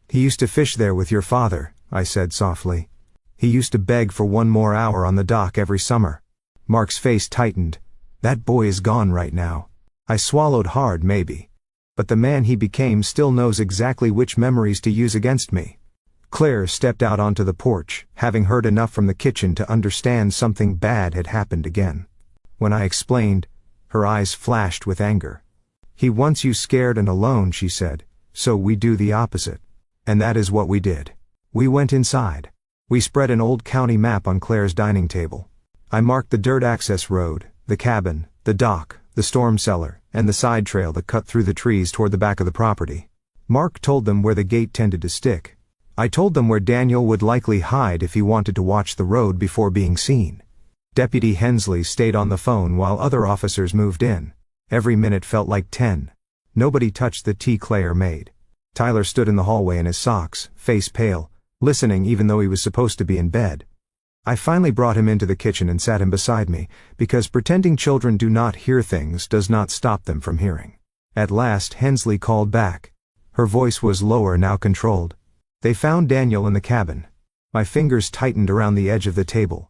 "He used to fish there with your father," I said softly. "He used to beg for one more hour on the dock every summer." Mark's face tightened. "That boy is gone right now." I swallowed hard, maybe. But the man he became still knows exactly which memories to use against me. Claire stepped out onto the porch, having heard enough from the kitchen to understand something bad had happened again. When I explained, her eyes flashed with anger. "He wants you scared and alone," she said, "so we do the opposite." And that is what we did. We went inside. We spread an old county map on Claire's dining table. I marked the dirt access road, the cabin, the dock, the storm cellar, and the side trail that cut through the trees toward the back of the property. Mark told them where the gate tended to stick. I told them where Daniel would likely hide if he wanted to watch the road before being seen. Deputy Hensley stayed on the phone while other officers moved in. Every minute felt like 10. Nobody touched the tea Claire made. Tyler stood in the hallway in his socks, face pale, listening even though he was supposed to be in bed. I finally brought him into the kitchen and sat him beside me, because pretending children do not hear things does not stop them from hearing. At last Hensley called back. Her voice was lower, now controlled. "They found Daniel in the cabin." My fingers tightened around the edge of the table.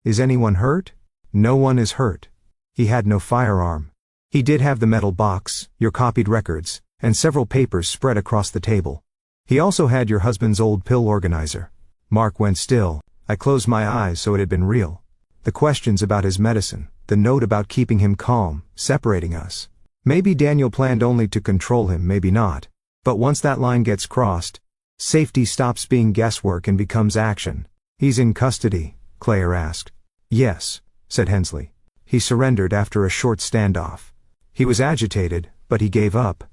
"Is anyone hurt?" "No one is hurt. He had no firearm. He did have the metal box, your copied records, and several papers spread across the table. He also had your husband's old pill organizer." Mark went still. I closed my eyes so it had been real. The questions about his medicine, the note about keeping him calm, separating us. Maybe Daniel planned only to control him, maybe not. But once that line gets crossed, safety stops being guesswork and becomes action. "He's in custody?" Claire asked. "Yes," said Hensley. "He surrendered after a short standoff. He was agitated, but he gave up."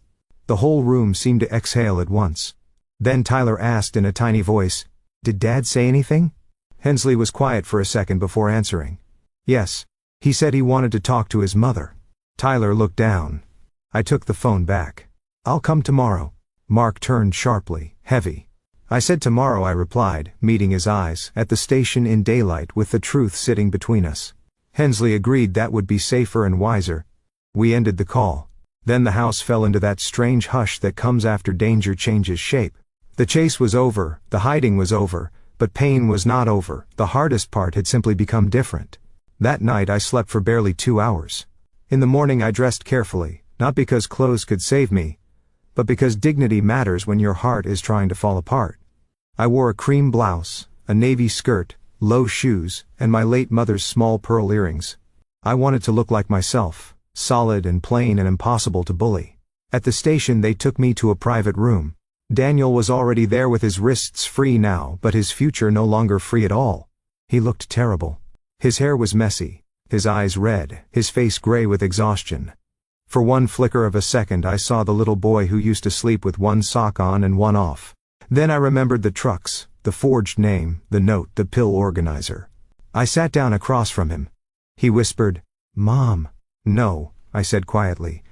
The whole room seemed to exhale at once. Then Tyler asked in a tiny voice, "Did Dad say anything?" Hensley was quiet for a second before answering. "Yes. He said he wanted to talk to his mother." Tyler looked down. I took the phone back. "I'll come tomorrow." Mark turned sharply, heavy. "I said tomorrow," I replied, meeting his eyes, "at the station in daylight with the truth sitting between us." Hensley agreed that would be safer and wiser. We ended the call. Then the house fell into that strange hush that comes after danger changes shape. The chase was over, the hiding was over, But pain was not over. The hardest part had simply become different. That night I slept for barely 2 hours. In the morning I dressed carefully, not because clothes could save me, but because dignity matters when your heart is trying to fall apart. I wore a cream blouse, a navy skirt, low shoes, and my late mother's small pearl earrings. I wanted to look like myself, solid and plain and impossible to bully. At the station they took me to a private room. Daniel was already there with his wrists free now, but his future no longer free at all. He looked terrible. His hair was messy, his eyes red, his face gray with exhaustion. For one flicker of a second I saw the little boy who used to sleep with one sock on and one off. Then I remembered the trucks, the forged name, the note, the pill organizer. I sat down across from him. He whispered, "Mom." "No," I said quietly.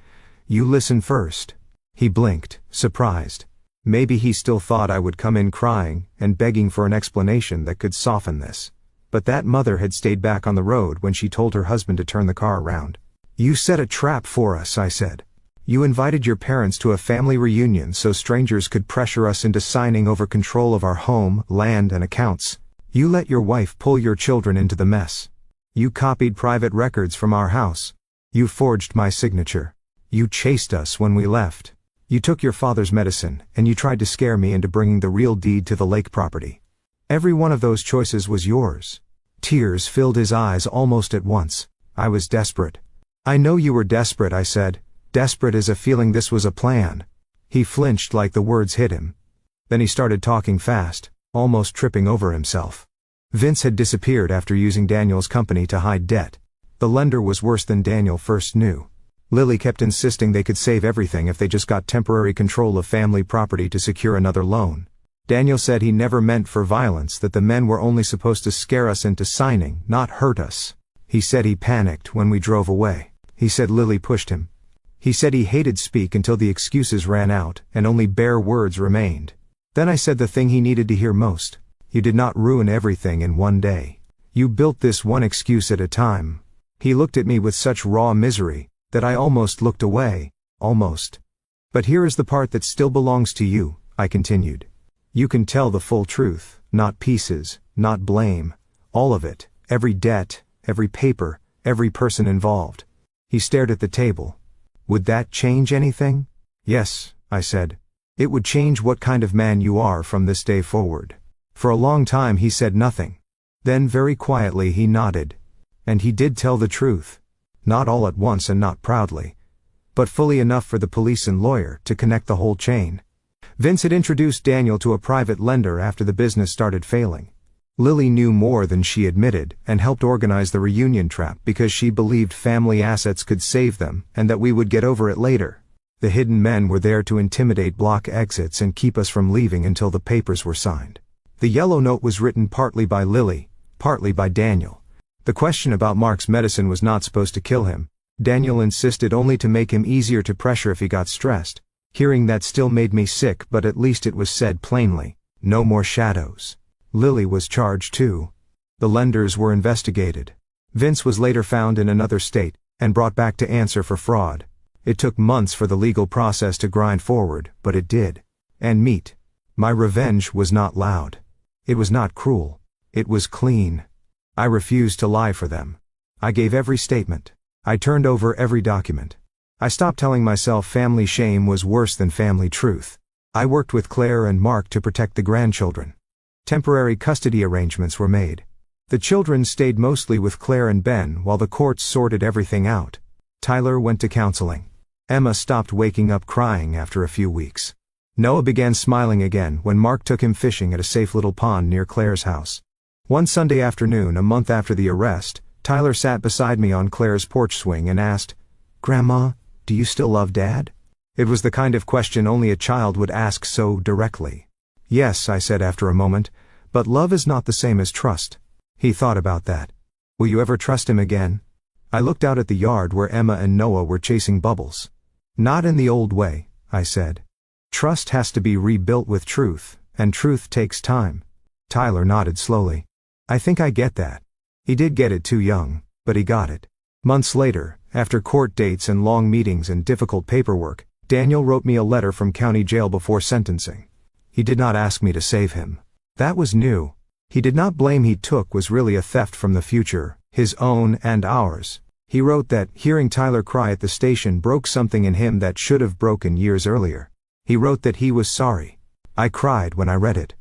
"You listen first." He blinked, surprised. Maybe he still thought I would come in crying and begging for an explanation that could soften this. But that mother had stayed back on the road when she told her husband to turn the car around. "You set a trap for us," I said. "You invited your parents to a family reunion so strangers could pressure us into signing over control of our home, land, and accounts. You let your wife pull your children into the mess. You copied private records from our house. You forged my signature. You chased us when we left. You took your father's medicine, and you tried to scare me into bringing the real deed to the lake property. Every one of those choices was yours." Tears filled his eyes almost at once. I was desperate. "I know you were desperate," I said. "Desperate as a feeling this was a plan." He flinched like the words hit him. Then he started talking fast, almost tripping over himself. Vince had disappeared after using Daniel's company to hide debt. The lender was worse than Daniel first knew. Lily kept insisting they could save everything if they just got temporary control of family property to secure another loan. Daniel said he never meant for violence, that the men were only supposed to scare us into signing, not hurt us. He said he panicked when we drove away. He said Lily pushed him. He said he hated speak until the excuses ran out and only bare words remained. Then I said the thing he needed to hear most. "You did not ruin everything in one day. You built this one excuse at a time." He looked at me with such raw misery that I almost looked away, almost. "But here is the part that still belongs to you," I continued. "You can tell the full truth, not pieces, not blame. All of it, every debt, every paper, every person involved." He stared at the table. "Would that change anything?" "Yes," I said. "It would change what kind of man you are from this day forward." For a long time he said nothing. Then very quietly he nodded. And he did tell the truth. Not all at once and not proudly, but fully enough for the police and lawyer to connect the whole chain. Vince had introduced Daniel to a private lender after the business started failing. Lily knew more than she admitted and helped organize the reunion trap because she believed family assets could save them and that we would get over it later. The hidden men were there to intimidate, block exits, and keep us from leaving until the papers were signed. The yellow note was written partly by Lily, partly by Daniel. The question about Mark's medicine was not supposed to kill him. Daniel insisted only to make him easier to pressure if he got stressed. Hearing that still made me sick, but at least it was said plainly. No more shadows. Lily was charged too. The lenders were investigated. Vince was later found in another state and brought back to answer for fraud. It took months for the legal process to grind forward, but it did. And meet. My revenge was not loud. It was not cruel. It was clean. I refused to lie for them. I gave every statement. I turned over every document. I stopped telling myself family shame was worse than family truth. I worked with Claire and Mark to protect the grandchildren. Temporary custody arrangements were made. The children stayed mostly with Claire and Ben while the courts sorted everything out. Tyler went to counseling. Emma stopped waking up crying after a few weeks. Noah began smiling again when Mark took him fishing at a safe little pond near Claire's house. One Sunday afternoon, a month after the arrest, Tyler sat beside me on Claire's porch swing and asked, "Grandma, do you still love Dad?" It was the kind of question only a child would ask so directly. "Yes," I said after a moment, "but love is not the same as trust." He thought about that. "Will you ever trust him again?" I looked out at the yard where Emma and Noah were chasing bubbles. "Not in the old way," I said. "Trust has to be rebuilt with truth, and truth takes time." Tyler nodded slowly. "I think I get that." He did get it too young, but he got it. Months later, after court dates and long meetings and difficult paperwork, Daniel wrote me a letter from county jail before sentencing. He did not ask me to save him. That was new. He did not blame he took was really a theft from the future, his own and ours. He wrote that hearing Tyler cry at the station broke something in him that should have broken years earlier. He wrote that he was sorry. I cried when I read it.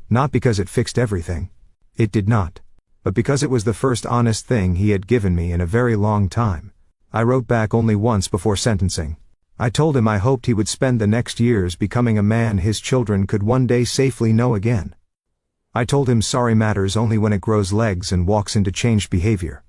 Not because it fixed everything. It did not. But because it was the first honest thing he had given me in a very long time. I wrote back only once before sentencing. I told him I hoped he would spend the next years becoming a man his children could one day safely know again. I told him sorry matters only when it grows legs and walks into changed behavior.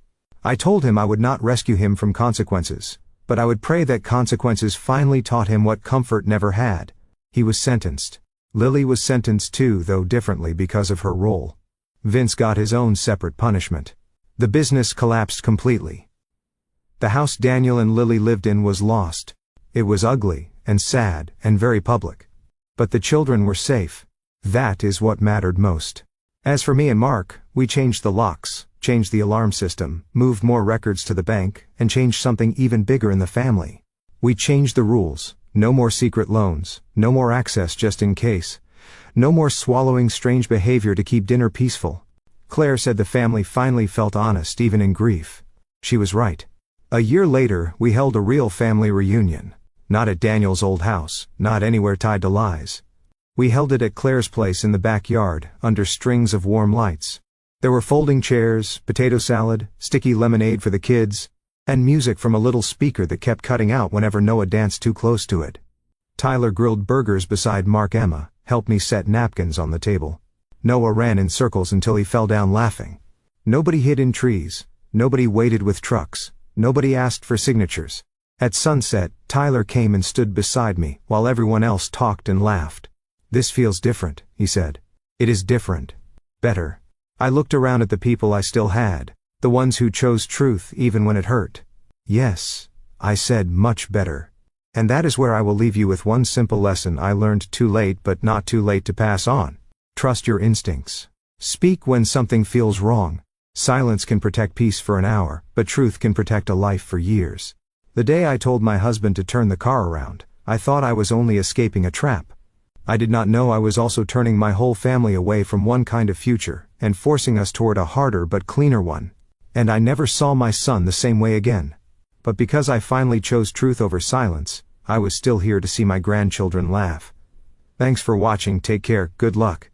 I told him I would not rescue him from consequences, but I would pray that consequences finally taught him what comfort never had. He was sentenced. Lily was sentenced too, though differently because of her role. Vince got his own separate punishment. The business collapsed completely. The house Daniel and Lily lived in was lost. It was ugly, and sad, and very public. But the children were safe. That is what mattered most. As for me and Mark, we changed the locks, changed the alarm system, moved more records to the bank, and changed something even bigger in the family. We changed the rules. No more secret loans, no more access just in case. No more swallowing strange behavior to keep dinner peaceful. Claire said the family finally felt honest even in grief. She was right. A year later, we held a real family reunion. Not at Daniel's old house, not anywhere tied to lies. We held it at Claire's place in the backyard, under strings of warm lights. There were folding chairs, potato salad, sticky lemonade for the kids, and music from a little speaker that kept cutting out whenever Noah danced too close to it. Tyler grilled burgers beside Mark. Emma helped me set napkins on the table. Noah ran in circles until he fell down laughing. Nobody hid in trees. Nobody waited with trucks. Nobody asked for signatures. At sunset, Tyler came and stood beside me while everyone else talked and laughed. "This feels different," he said. "It is different. Better." I looked around at the people I still had, the ones who chose truth even when it hurt. "Yes," I said, "much better." And that is where I will leave you with one simple lesson I learned too late but not too late to pass on. Trust your instincts. Speak when something feels wrong. Silence can protect peace for an hour, but truth can protect a life for years. The day I told my husband to turn the car around, I thought I was only escaping a trap. I did not know I was also turning my whole family away from one kind of future, and forcing us toward a harder but cleaner one. And I never saw my son the same way again. But because I finally chose truth over silence, I was still here to see my grandchildren laugh. Thanks for watching. Take care. Good luck.